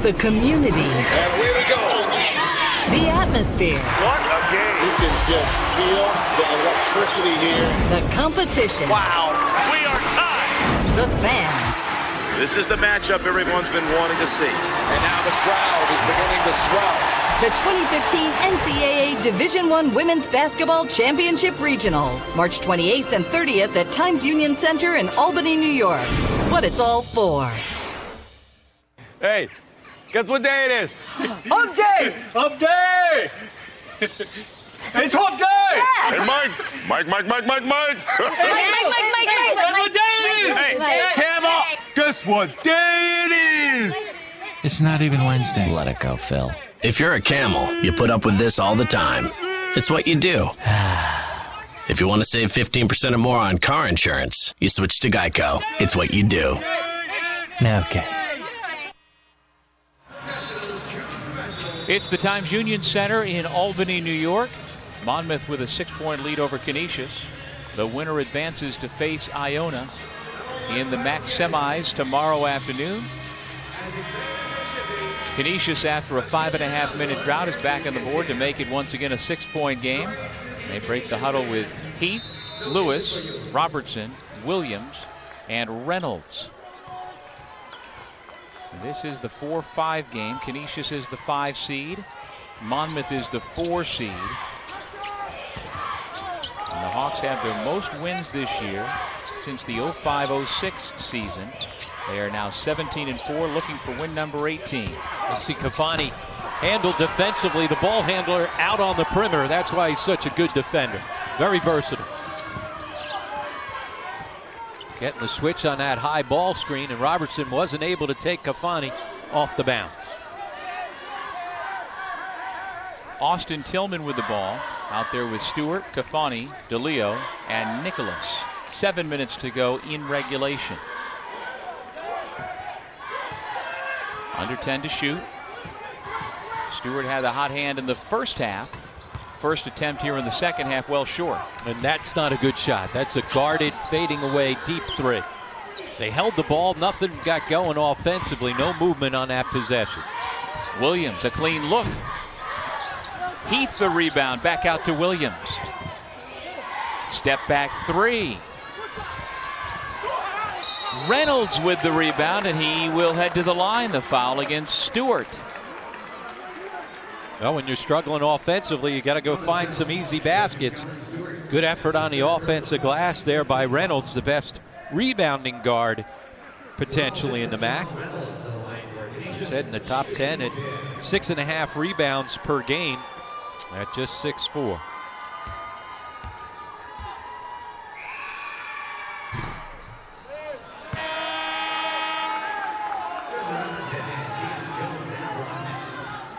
the community. And here we go. The atmosphere. What a game. You can just feel the electricity here. The competition. Wow. We are tied. The fans. This is the matchup everyone's been wanting to see. And now the crowd is beginning to swell. The 2015 NCAA Division I Women's Basketball Championship Regionals. March 28th and 30th at Times Union Center in Albany, New York. What it's all for. Hey, guess what day it is? Hump day! Hump day! It's hump day! Yeah. Hey, Mike! Mike! Mike! Guess what day it is? Hey, Camel! Guess what day it is? It's not even Wednesday. Let it go, Phil. If you're a camel, you put up with this all the time. It's what you do. If you want to save 15% or more on car insurance, you switch to Geico. It's what you do. Okay. It's the Times Union Center in Albany, New York. Monmouth with a 6-point lead over Canisius. The winner advances to face Iona in the MAAC semis tomorrow afternoon. Canisius, after a 5.5-minute drought, is back on the board to make it once again a 6-point game. They break the huddle with Heath, Lewis, Robertson, Williams, and Reynolds. This is the 4-5 game. Canisius is the 5 seed. Monmouth is the 4 seed. And the Hawks have their most wins this year since the 05-06 season. They are now 17-4, looking for win number 18. You see Cavani handled defensively, the ball handler out on the perimeter. That's why he's such a good defender. Very versatile. Getting the switch on that high ball screen, and Robertson wasn't able to take Cavani off the bounce. Austin Tillman with the ball. Out there with Stewart, Cavani, DeLeo, and Nicholas. 7 minutes to go in regulation. Under 10 to shoot. Stewart had a hot hand in the first half. First attempt here in the second half, well short. And that's not a good shot. That's a guarded, fading away, deep three. They held the ball. Nothing got going offensively. No movement on that possession. Williams, a clean look. Heath, the rebound. Back out to Williams. Step back three. Reynolds with the rebound, and he will head to the line. The foul against Stewart. Well, when you're struggling offensively, you got to go find some easy baskets. Good effort on the offensive glass there by Reynolds, the best rebounding guard potentially in the MAAC. He said in the top 10 at 6.5 rebounds per game at just 6'4".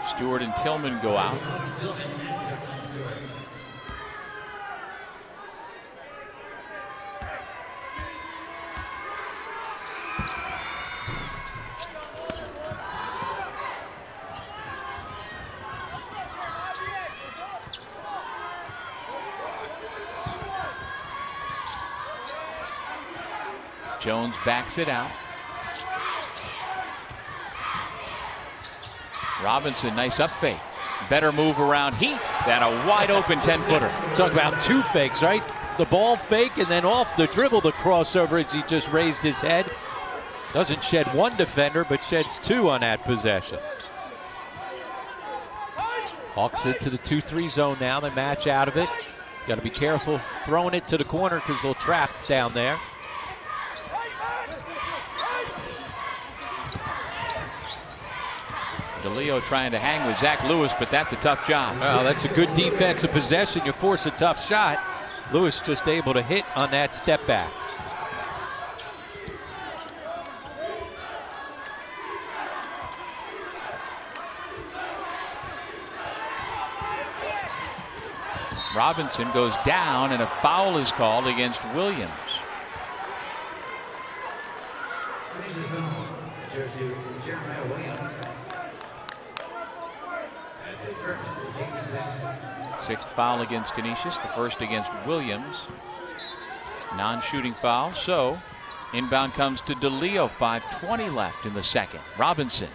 Stewart and Tillman go out. Jones backs it out. Robinson, nice up fake. Better move around Heath than a wide open 10-footer. Talk about two fakes, right? The ball fake and then off the dribble, the crossover as he just raised his head. Doesn't shed one defender, but sheds two on that possession. Hawks into the 2-3 zone now. They match out of it. Got to be careful throwing it to the corner because they'll trap down there. DeLeo trying to hang with Zach Lewis, but that's a tough job. Well, that's a good defensive possession. You force a tough shot. Lewis just able to hit on that step back. Robinson goes down, and a foul is called against Williams. Sixth foul against Canisius, the first against Williams. Non-shooting foul, so inbound comes to DeLeo. 5:20 left in the second. Robinson.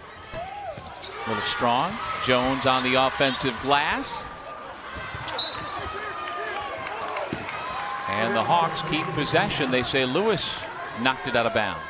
A little strong. Jones on the offensive glass. And the Hawks keep possession. They say Lewis knocked it out of bounds.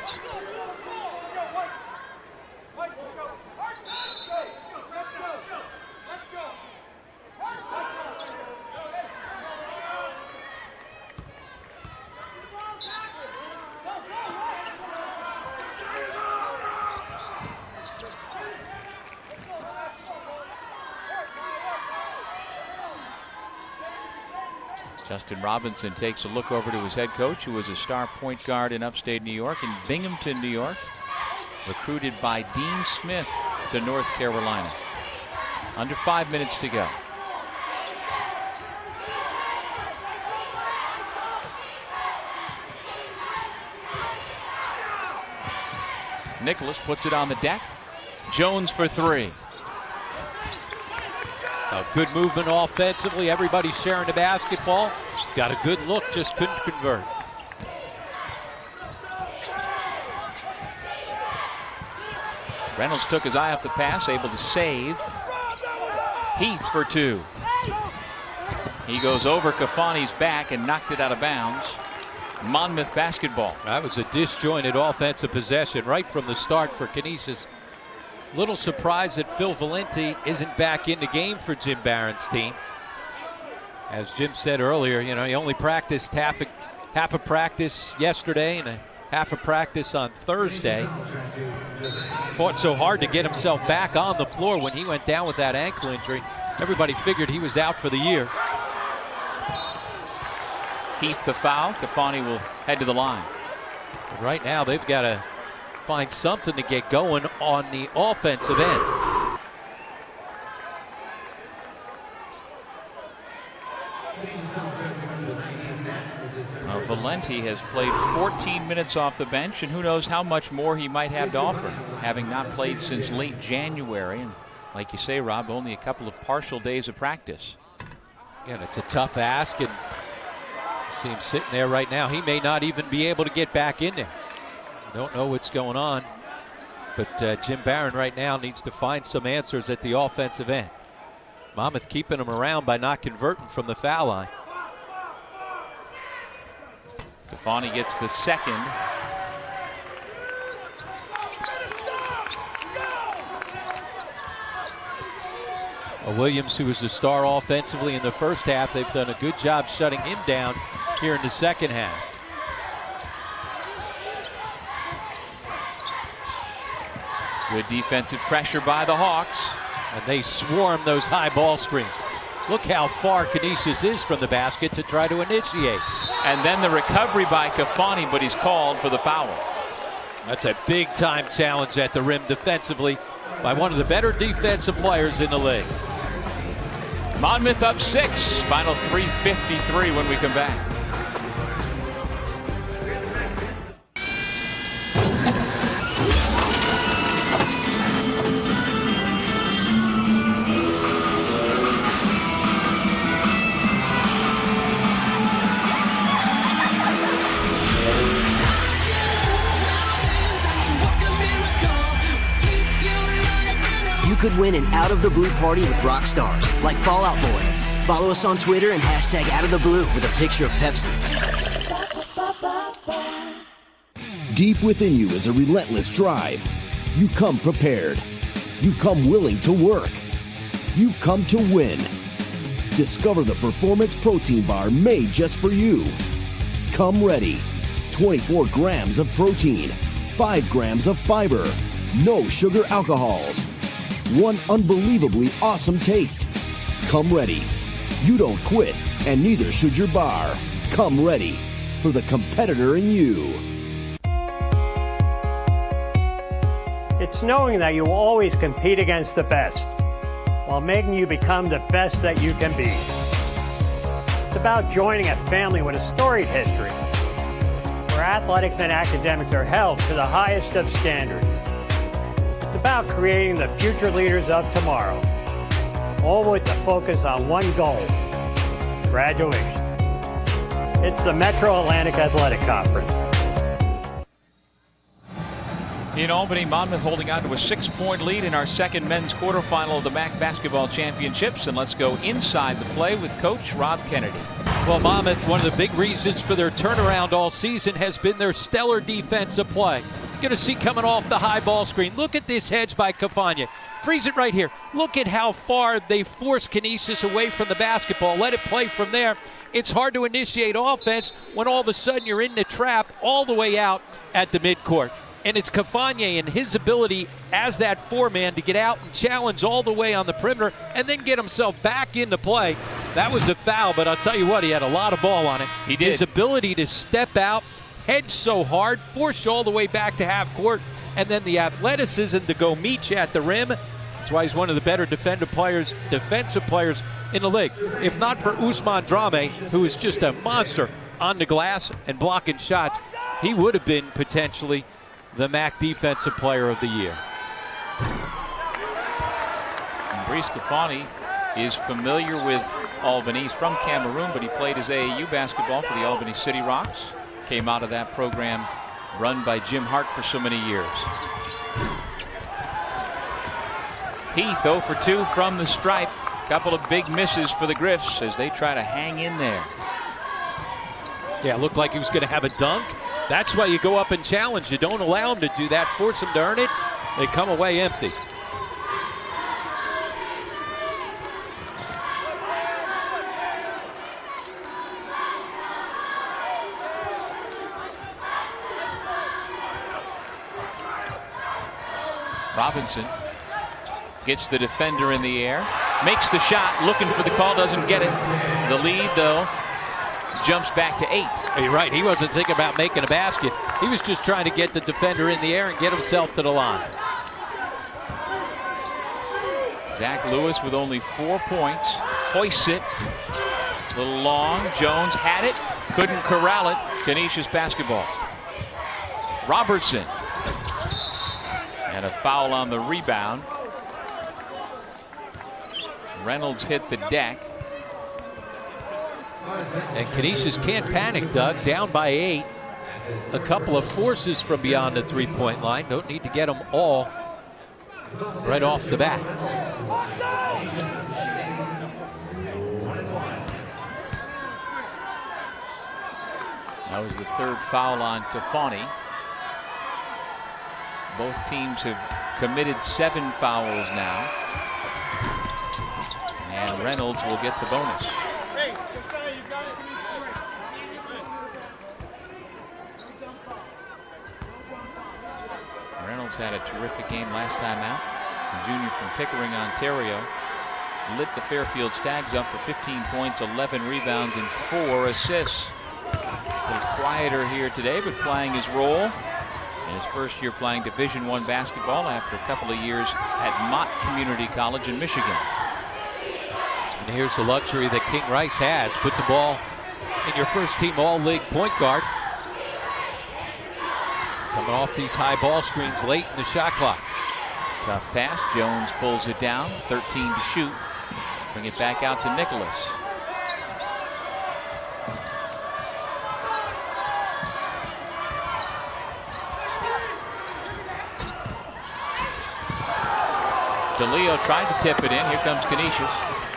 Justin Robinson takes a look over to his head coach, who was a star point guard in upstate New York, in Binghamton, New York. Recruited by Dean Smith to North Carolina. Under 5 minutes to go. Nicholas puts it on the deck. Jones for three. A good movement offensively. Everybody sharing the basketball. Got a good look, just couldn't convert. Reynolds took his eye off the pass, able to save. Heath for two. He goes over Kafani's back and knocked it out of bounds. Monmouth basketball. That was a disjointed offensive possession right from the start for Canisius. Little surprised that Phil Valenti isn't back in the game for Jim Barron's team. As Jim said earlier, you know, he only practiced half a practice yesterday and a half a practice on Thursday. Fought so hard to get himself back on the floor when he went down with that ankle injury. Everybody figured he was out for the year. Heath the foul. Kafani will head to the line. But right now they've got to find something to get going on the offensive end. Valenti has played 14 minutes off the bench, and who knows how much more he might have to offer, having not played since late January. And like you say, Rob, only a couple of partial days of practice. Yeah, it's a tough ask, and see him sitting there right now. He may not even be able to get back in there. Don't know what's going on, but Jim Barron right now needs to find some answers at the offensive end. Monmouth keeping him around by not converting from the foul line. Kafani gets the second. Williams, who was the star offensively in the first half, they've done a good job shutting him down here in the second half. Good defensive pressure by the Hawks. And they swarm those high ball screens. Look how far Canisius is from the basket to try to initiate. And then the recovery by Kafani, but he's called for the foul. That's a big time challenge at the rim defensively by one of the better defensive players in the league. Monmouth up 6. Final 3:53 when we come back. You could win an Out of the Blue party with rock stars like Fall Out Boy. Follow us on Twitter and hashtag Out of the Blue with a picture of Pepsi. Deep within you is a relentless drive. You come prepared. You come willing to work. You come to win. Discover the Performance Protein Bar made just for you. Come ready. 24 grams of protein, 5 grams of fiber, no sugar alcohols. One unbelievably awesome taste. Come ready. You don't quit, and neither should your bar. Come ready for the competitor in you. It's knowing that you will always compete against the best while making you become the best that you can be. It's about joining a family with a storied history where athletics and academics are held to the highest of standards. It's about creating the future leaders of tomorrow, all with the focus on one goal: graduation. It's the Metro Atlantic Athletic Conference. In Albany, Monmouth holding on to a 6-point lead in our second men's quarterfinal of the MAAC basketball championships. And let's go inside the play with Coach Rob Kennedy. Well, Monmouth, one of the big reasons for their turnaround all season has been their stellar defensive play. You're going to see coming off the high ball screen. Look at this hedge by Cafagna. Freeze it right here. Look at how far they force Canisius away from the basketball. Let it play from there. It's hard to initiate offense when all of a sudden you're in the trap all the way out at the midcourt. And it's Cafagna and his ability as that four-man to get out and challenge all the way on the perimeter and then get himself back into play. That was a foul, but I'll tell you what, he had a lot of ball on it. He did. His ability to step out, hedge so hard, force you all the way back to half court, and then the athleticism to go meet you at the rim. That's why he's one of the better defensive players in the league. If not for Ousmane Dramé, who is just a monster on the glass and blocking shots, he would have been potentially the MAAC Defensive Player of the Year. And Brice Cafagna is familiar with Albany. He's from Cameroon, but he played his AAU basketball for the Albany City Rocks. Came out of that program run by Jim Hart for so many years. Heath 0 for 2 from the stripe. Couple of big misses for the Griffs as they try to hang in there. Yeah, it looked like he was going to have a dunk. That's why you go up and challenge. You don't allow them to do that. Force them to earn it. They come away empty. Robinson gets the defender in the air. Makes the shot. Looking for the call. Doesn't get it. The lead, though, jumps back to 8. You're right. He wasn't thinking about making a basket. He was just trying to get the defender in the air and get himself to the line. Zach Lewis with only 4 points. Hoists it. A little long. Jones had it. Couldn't corral it. Canisius basketball. Robertson. And a foul on the rebound. Reynolds hit the deck. And Canisius can't panic, Doug. Down by 8. A couple of forces from beyond the three-point line. Don't need to get them all right off the bat. That was the third foul on Cafagna. Both teams have committed 7 fouls now. And Reynolds will get the bonus. Reynolds had a terrific game last time out. The junior from Pickering, Ontario, lit the Fairfield Stags up for 15 points, 11 rebounds, and 4 assists. A little quieter here today, but playing his role in his first year playing Division I basketball after a couple of years at Mott Community College in Michigan. And here's the luxury that King Rice has. Put the ball in your first team all-league point guard. Coming off these high ball screens late in the shot clock. Tough pass. Jones pulls it down. 13 to shoot. Bring it back out to Nicholas. DeLeo tried to tip it in. Here comes Canisius.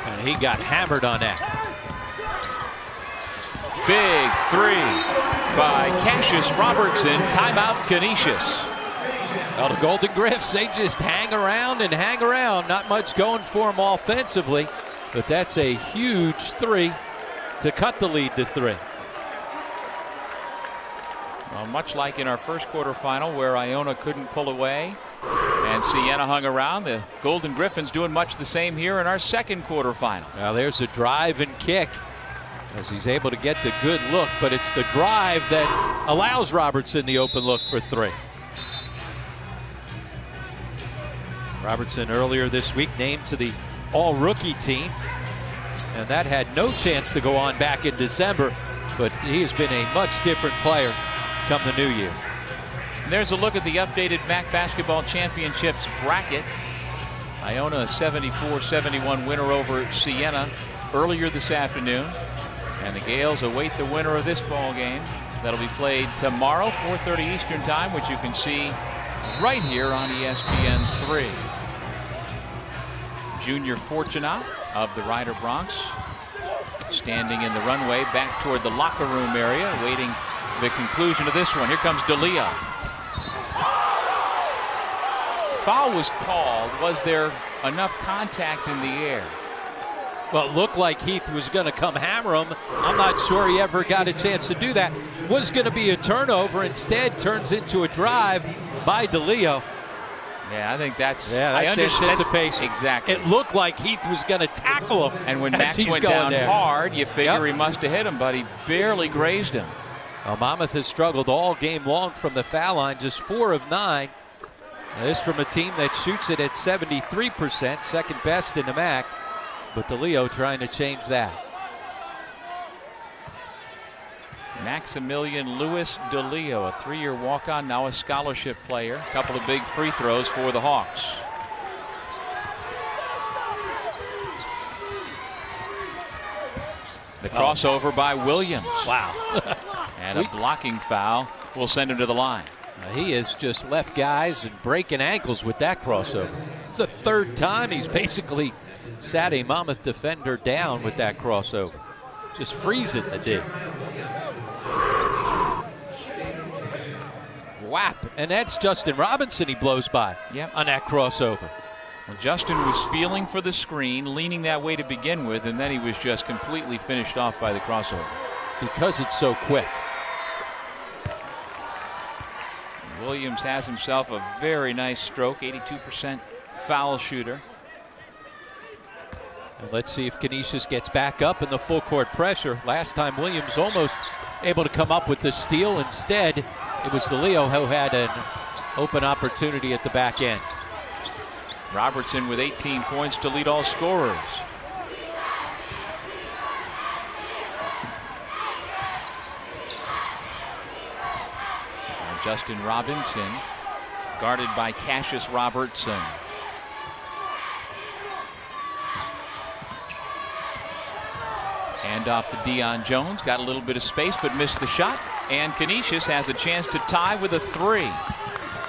And he got hammered on that. Big 3 by Cassius Robertson. Timeout Canisius. Well, the Golden Griffs, they just hang around and hang around. Not much going for them offensively, but that's a huge 3 to cut the lead to 3. Well, much like in our first quarterfinal where Iona couldn't pull away and Siena hung around, the Golden Griffins doing much the same here in our second quarterfinal. Now there's a drive and kick as he's able to get the good look, but it's the drive that allows Robertson the open look for 3. Robertson earlier this week named to the all-rookie team, and that had no chance to go on back in December, but he has been a much different player come the new year. There's a look at the updated MAAC Basketball Championships bracket. Iona a 74-71 winner over Siena earlier this afternoon. And the Gales await the winner of this ball game. That'll be played tomorrow, 4:30 Eastern time, which you can see right here on ESPN 3. Junior Fortunat of the Ryder Bronx standing in the runway back toward the locker room area, waiting the conclusion of this one. Here comes D'Elia. Foul was called. Was there enough contact in the air? Well, it looked like Heath was going to come hammer him. I'm not sure he ever got a chance to do that. Was going to be a turnover. Instead, turns into a drive by D'Elia. Yeah, I think that's anticipation. Exactly. It looked like Heath was going to tackle him. And when Max went down hard, you figure he must have hit him, but he barely grazed him. Well, Monmouth has struggled all game long from the foul line, just 4 of 9. Now, this from a team that shoots it at 73%, second best in the MAAC. But D'Elia trying to change that. Maximilian Louis D'Elia, a 3-year walk-on, now a scholarship player. A couple of big free throws for the Hawks. The crossover by Williams. Wow. And a blocking foul will send him to the line. He has just left guys and breaking ankles with that crossover. It's the third time he's basically sat a Monmouth defender down with that crossover. Just freezing the D. Whap. And that's Justin Robinson he blows by on that crossover. Well, Justin was feeling for the screen, leaning that way to begin with, and then he was just completely finished off by the crossover. Because it's so quick. Williams has himself a very nice stroke, 82% foul shooter. And let's see if Canisius gets back up in the full court pressure. Last time Williams almost able to come up with the steal. Instead, it was D'Elia who had an open opportunity at the back end. Robertson with 18 points to lead all scorers. And Justin Robinson guarded by Cassius Robertson. Hand off to Deion Jones. Got a little bit of space but missed the shot. And Canisius has a chance to tie with a 3.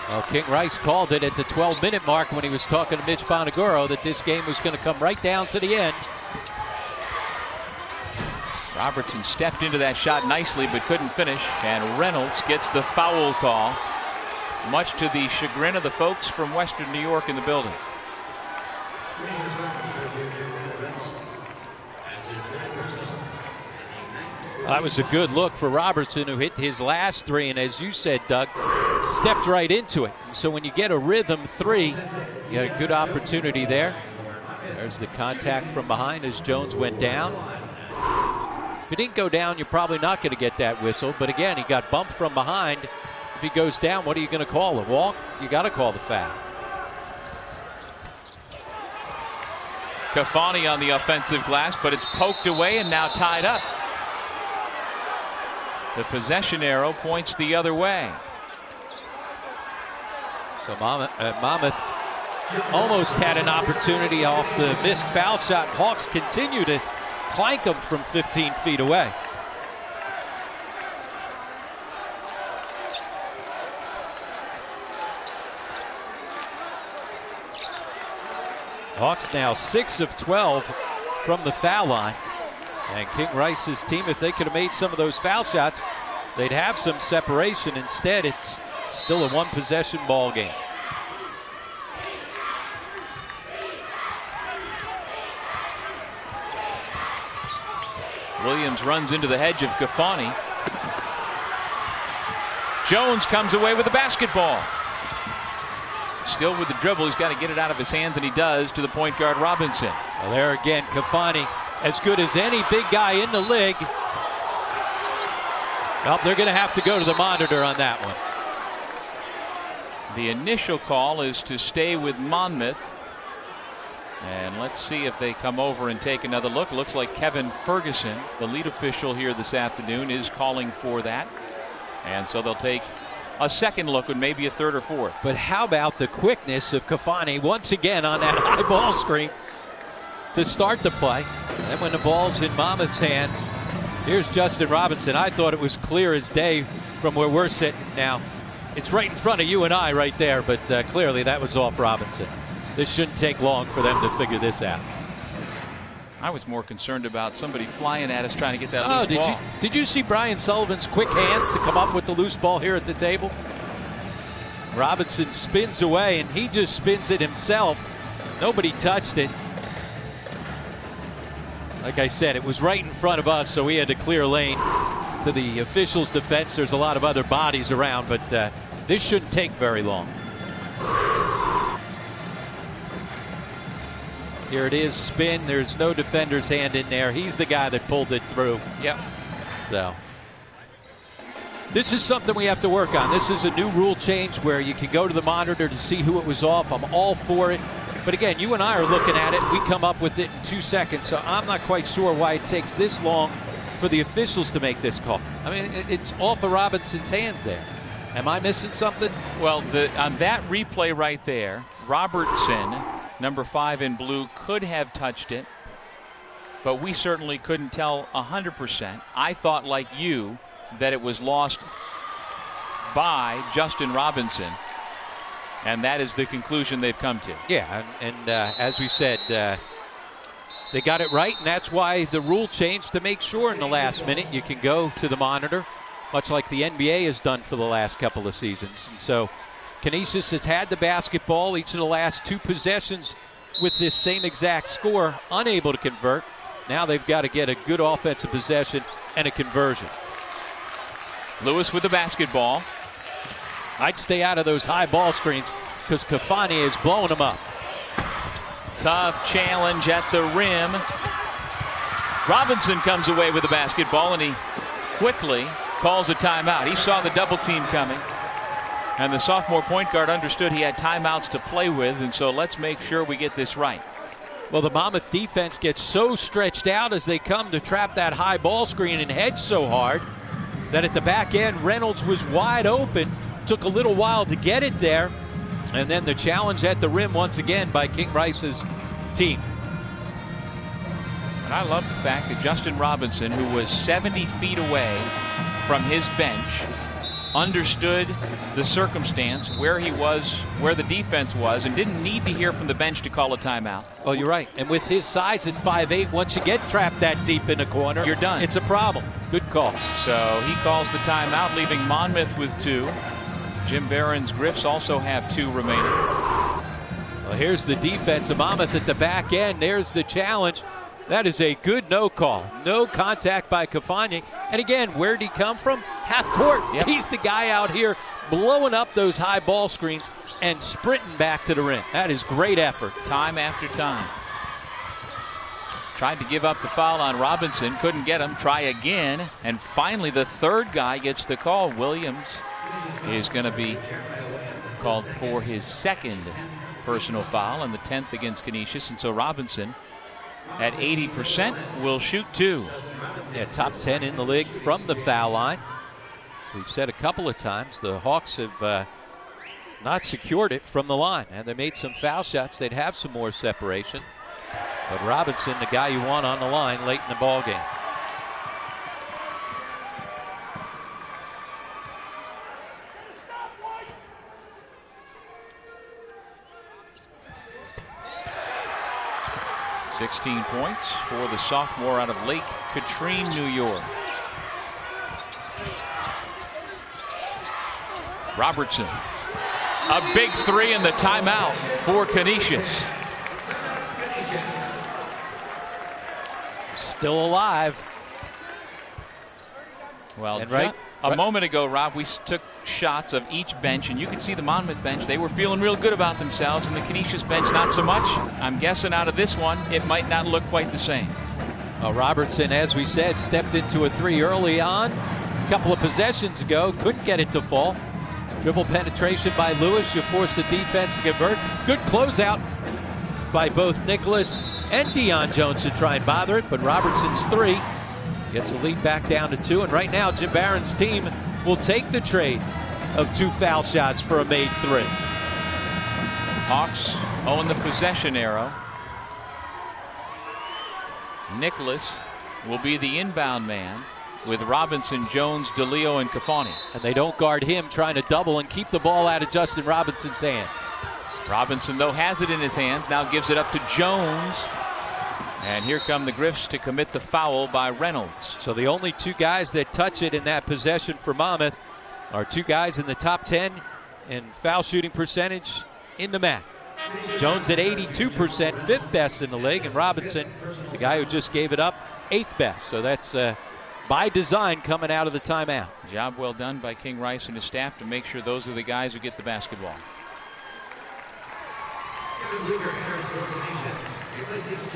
Well, King Rice called it at the 12-minute mark when he was talking to Mitch Bonaguro that this game was going to come right down to the end. Robertson stepped into that shot nicely but couldn't finish. And Reynolds gets the foul call, much to the chagrin of the folks from Western New York in the building. That was a good look for Robertson, who hit his last 3, and as you said, Doug, stepped right into it. So when you get a rhythm 3, you got a good opportunity there. There's the contact from behind as Jones went down. If he didn't go down, you're probably not going to get that whistle. But again, he got bumped from behind. If he goes down, what are you going to call? A walk? You got to call the foul. Kafani on the offensive glass, but it's poked away and now tied up. The possession arrow points the other way. So Monmouth almost had an opportunity off the missed foul shot. Hawks continue to clank them from 15 feet away. Hawks now 6 of 12 from the foul line. And King Rice's team, if they could have made some of those foul shots, they'd have some separation. Instead, it's still a one-possession ball game. Williams runs into the hedge of Kafani. Jones comes away with the basketball. Still with the dribble, he's got to get it out of his hands, and he does, to the point guard Robinson. Well, there again, Kafani, as good as any big guy in the league. Well, they're going to have to go to the monitor on that one. The initial call is to stay with Monmouth. And let's see if they come over and take another look. Looks like Kevin Ferguson, the lead official here this afternoon, is calling for that. And so they'll take a second look and maybe a third or fourth. But how about the quickness of Kafani once again on that high ball screen to start the play. And then when the ball's in Monmouth's hands, here's Justin Robinson. I thought it was clear as day from where we're sitting now. It's right in front of you and I right there, but clearly that was off Robinson. This shouldn't take long for them to figure this out. I was more concerned about somebody flying at us trying to get that loose ball. Did you see Brian Sullivan's quick hands to come up with the loose ball here at the table? Robinson spins away, and he just spins it himself. Nobody touched it. Like I said, it was right in front of us, so we had to clear lane. To the officials' defense, there's a lot of other bodies around, but this shouldn't take very long. Here it is, spin. There's no defender's hand in there. He's the guy that pulled it through. Yep. So this is something we have to work on. This is a new rule change where you can go to the monitor to see who it was off. I'm all for it. But again, you and I are looking at it. We come up with it in 2 seconds, so I'm not quite sure why it takes this long for the officials to make this call. I mean, it's off of Robinson's hands there. Am I missing something? Well, on that replay right there, Robertson, number 5 in blue, could have touched it, but we certainly couldn't tell 100%. I thought, like you, that it was lost by Justin Robinson, and that is the conclusion they've come to. Yeah, and as we said, they got it right, and that's why the rule changed to make sure in the last minute you can go to the monitor, much like the NBA has done for the last couple of seasons. And so Canisius has had the basketball each of the last 2 possessions with this same exact score, unable to convert. Now they've got to get a good offensive possession and a conversion. Lewis with the basketball. I'd stay out of those high ball screens because Cafani is blowing them up. Tough challenge at the rim. Robinson comes away with the basketball, and he quickly calls a timeout. He saw the double team coming, and the sophomore point guard understood he had timeouts to play with, and so let's make sure we get this right. Well, the Monmouth defense gets so stretched out as they come to trap that high ball screen and hedge so hard that at the back end, Reynolds was wide open. Took a little while to get it there. And then the challenge at the rim once again by King Rice's team. And I love the fact that Justin Robinson, who was 70 feet away from his bench, understood the circumstance, where he was, where the defense was, and didn't need to hear from the bench to call a timeout. Oh, you're right. And with his size at 5'8", once you get trapped that deep in the corner, you're done. It's a problem. Good call. So he calls the timeout, leaving Monmouth with 2. Jim Barron's Griffs also have 2 remaining. Well, here's the defense of Monmouth at the back end. There's the challenge. That is a good no call. No contact by Cafani. And again, where did he come from? Half court. Yep. He's the guy out here blowing up those high ball screens and sprinting back to the rim. That is great effort. Time after time. Tried to give up the foul on Robinson. Couldn't get him. Try again. And finally, the third guy gets the call. Williams is going to be called for his 2nd personal foul and the 10th against Canisius. And so Robinson at 80% will shoot 2. Yeah, top 10 in the league from the foul line. We've said a couple of times the Hawks have not secured it from the line. And they made some foul shots. They'd have some more separation. But Robinson, the guy you want on the line late in the ball game. $16 points for the sophomore out of Lake Katrine, New York. Robertson. A big 3 in the timeout for Canisius. Still alive. Well, and a moment ago, Rob, we took shots of each bench, and you could see the Monmouth bench. They were feeling real good about themselves, and the Canisius bench not so much. I'm guessing out of this one, it might not look quite the same. Well, Robertson, as we said, stepped into a 3 early on. A couple of possessions ago, couldn't get it to fall. Dribble penetration by Lewis. You force the defense to convert. Good closeout by both Nicholas and Dion Jones to try and bother it, but Robertson's 3 gets the lead back down to 2. And right now, Jim Barron's team will take the trade of 2 foul shots for a made 3. Hawks own the possession arrow. Nicholas will be the inbound man. with Robinson, Jones, DeLeo, and Cafani. And they don't guard him, trying to double and keep the ball out of Justin Robinson's hands. Robinson, though, has it in his hands, now gives it up to Jones. And here come the Griffs to commit the foul by Reynolds. So the only two guys that touch it in that possession for Monmouth are two guys in the top 10 in foul shooting percentage in the MAAC. Jones at 82%, 5th best in the league, and Robinson, the guy who just gave it up, 8th best. So that's by design coming out of the timeout. Job well done by King Rice and his staff to make sure those are the guys who get the basketball.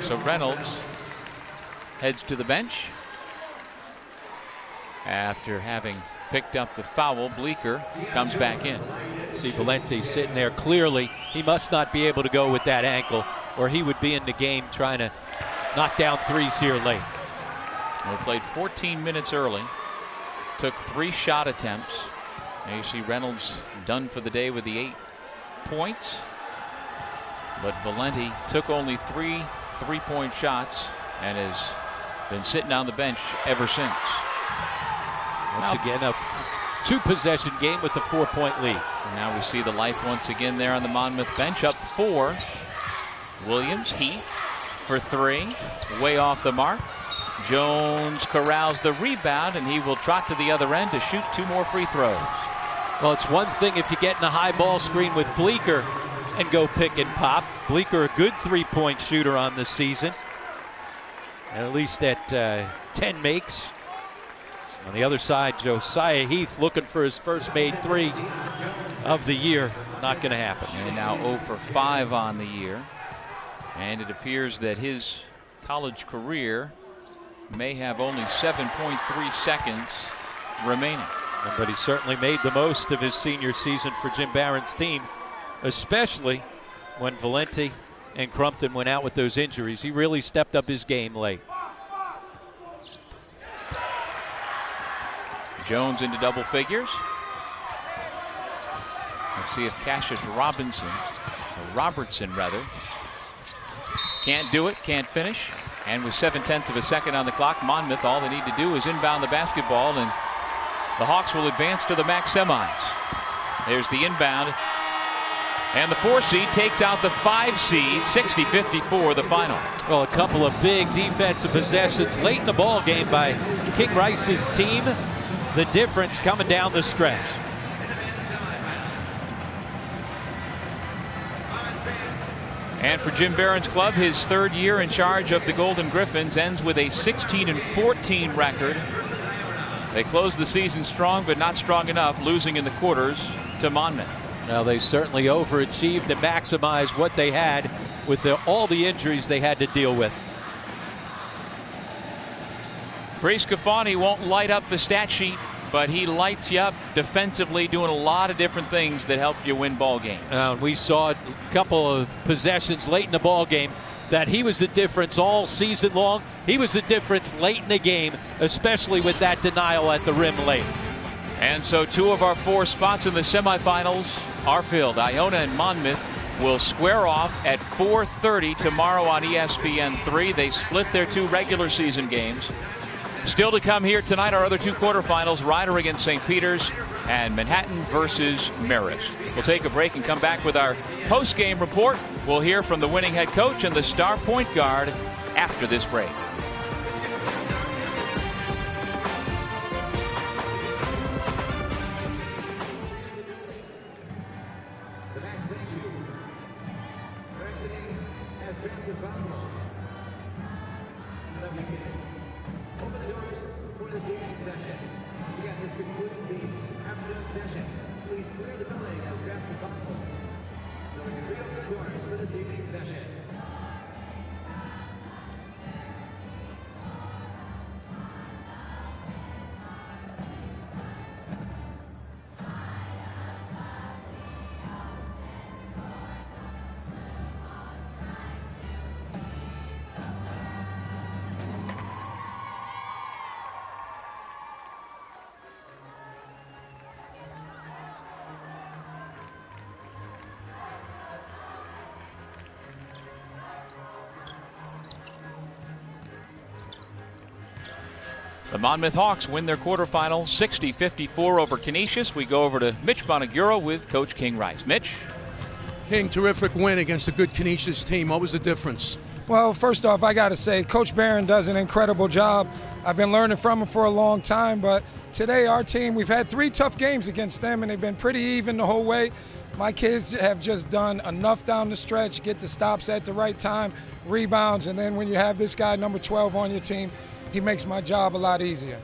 So Reynolds heads to the bench after having picked up the foul. Bleeker comes back in. See Valenti sitting there. Clearly he must not be able to go with that ankle, or he would be in the game trying to knock down threes here late. We played 14 minutes early, took 3 shot attempts. Now you see Reynolds done for the day with the 8 points. But Valenti took only 3 3-point shots and has been sitting on the bench ever since. Once again, a 2-possession game with a 4-point lead. Now we see the life once again there on the Monmouth bench, up 4. Williams, Heath for 3, way off the mark. Jones corrals the rebound, and he will trot to the other end to shoot 2 more free throws. Well, it's one thing if you get in a high ball screen with Bleeker and go pick and pop. Bleeker, a good 3-point shooter on the season, at least at 10 makes. On the other side, Josiah Heath looking for his first made 3 of the year. Not going to happen. And now 0 for 5 on the year. And it appears that his college career may have only 7.3 seconds remaining. But he certainly made the most of his senior season for Jim Barron's team, especially when Valenti and Crumpton went out with those injuries. He really stepped up his game late. Jones into double figures. Let's see if Cassius Robertson, can't do it, can't finish. And with 7/10 of a second on the clock, Monmouth, all they need to do is inbound the basketball, and the Hawks will advance to the MAAC semis. There's the inbound. And the 4 seed takes out the 5 seed, 60-54 the final. Well, a couple of big defensive possessions late in the ball game by King Rice's team. The difference coming down the stretch. And for Jim Barron's club, his 3rd year in charge of the Golden Griffins ends with a 16-14 record. They closed the season strong, but not strong enough, losing in the quarters to Monmouth. Now they certainly overachieved and maximized what they had with all the injuries they had to deal with. Priest Cafani won't light up the stat sheet, but he lights you up defensively, doing a lot of different things that help you win ball games. We saw a couple of possessions late in the ball game that he was the difference all season long. He was the difference late in the game, especially with that denial at the rim late. And so 2 of our 4 spots in the semifinals are filled. Iona and Monmouth will square off at 4:30 tomorrow on ESPN3. They split their 2 regular season games. Still to come here tonight, our other 2 quarterfinals, Rider against St. Peter's and Manhattan versus Marist. We'll take a break and come back with our post-game report. We'll hear from the winning head coach and the star point guard after this break. The Monmouth Hawks win their quarterfinal 60-54 over Canisius. We go over to Mitch Bonaguro with Coach King Rice. Mitch? King, terrific win against a good Canisius team. What was the difference? Well, first off, I got to say, Coach Barron does an incredible job. I've been learning from him for a long time, but today our team, we've had 3 tough games against them, and they've been pretty even the whole way. My kids have just done enough down the stretch, get the stops at the right time, rebounds, and then when you have this guy, number 12, on your team, he makes my job a lot easier.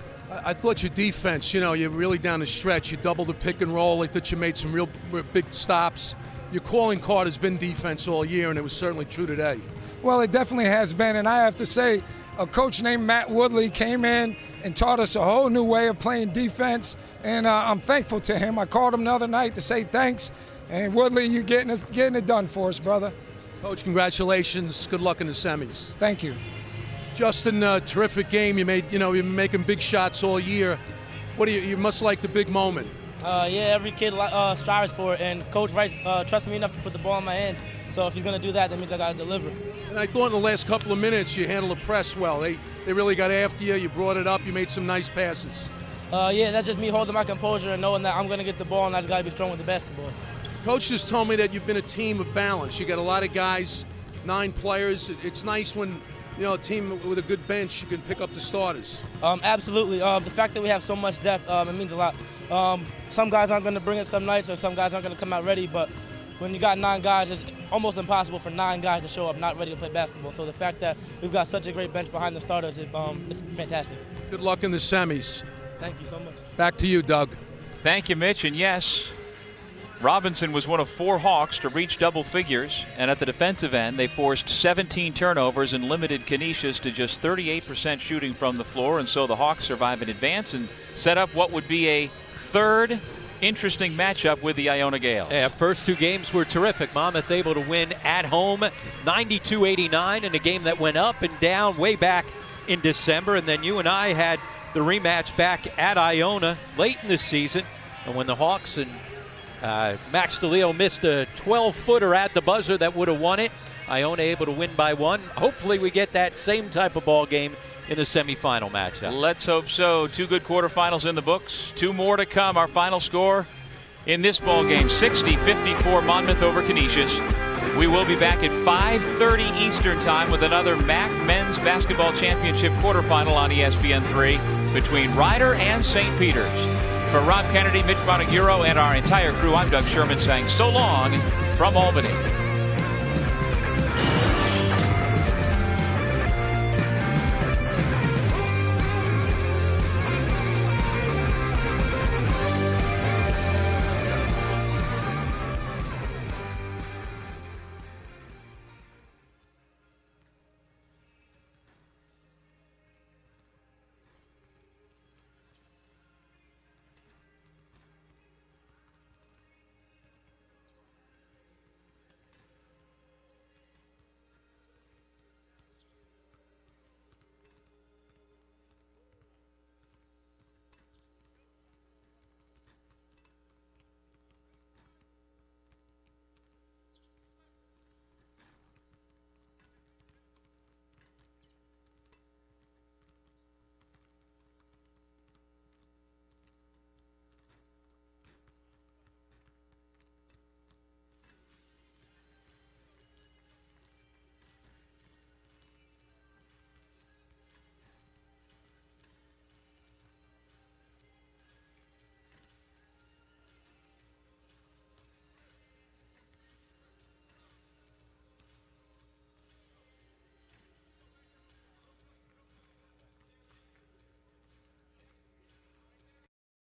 I thought your defense, you're really down the stretch. You doubled the pick and roll. I thought you made some real big stops. Your calling card has been defense all year, and it was certainly true today. Well, it definitely has been, and I have to say, a coach named Matt Woodley came in and taught us a whole new way of playing defense, and I'm thankful to him. I called him the other night to say thanks, and Woodley, you're getting it done for us, brother. Coach, congratulations. Good luck in the semis. Thank you. Justin, terrific game. You've been making big shots all year. You must like the big moment. Yeah, every kid strives for it, and Coach Rice trusts me enough to put the ball in my hands. So if he's going to do that, that means I got to deliver. And I thought in the last couple of minutes you handled the press well. They really got after you. You brought it up. You made some nice passes. Yeah, that's just me holding my composure and knowing that I'm going to get the ball, and I just got to be strong with the basketball. Coach just told me that you've been a team of balance. You got a lot of guys, 9 players. It's nice when a team with a good bench, you can pick up the starters. Absolutely. The fact that we have so much depth, it means a lot. Some guys aren't going to bring it some nights, or some guys aren't going to come out ready, but when you got 9 guys, it's almost impossible for 9 guys to show up not ready to play basketball. So the fact that we've got such a great bench behind the starters, it's fantastic. Good luck in the semis. Thank you so much. Back to you, Doug. Thank you, Mitch. And yes, Robinson was one of 4 Hawks to reach double figures, and at the defensive end, they forced 17 turnovers and limited Canisius to just 38% shooting from the floor, and so the Hawks survive in advance and set up what would be a third interesting matchup with the Iona Gales. Yeah, first 2 games were terrific. Monmouth able to win at home 92-89 in a game that went up and down way back in December, and then you and I had the rematch back at Iona late in the season, and when the Hawks and Max DeLeo missed a 12-footer at the buzzer that would have won it. Iona able to win by 1. Hopefully we get that same type of ball game in the semifinal matchup. Let's hope so. 2 good quarterfinals in the books. 2 more to come. Our final score in this ball game, 60-54 Monmouth over Canisius. We will be back at 5:30 Eastern Time with another MAAC Men's Basketball Championship quarterfinal on ESPN 3 between Rider and St. Peter's. For Rob Kennedy, Mitch Bonaguro, and our entire crew, I'm Doug Sherman saying so long from Albany.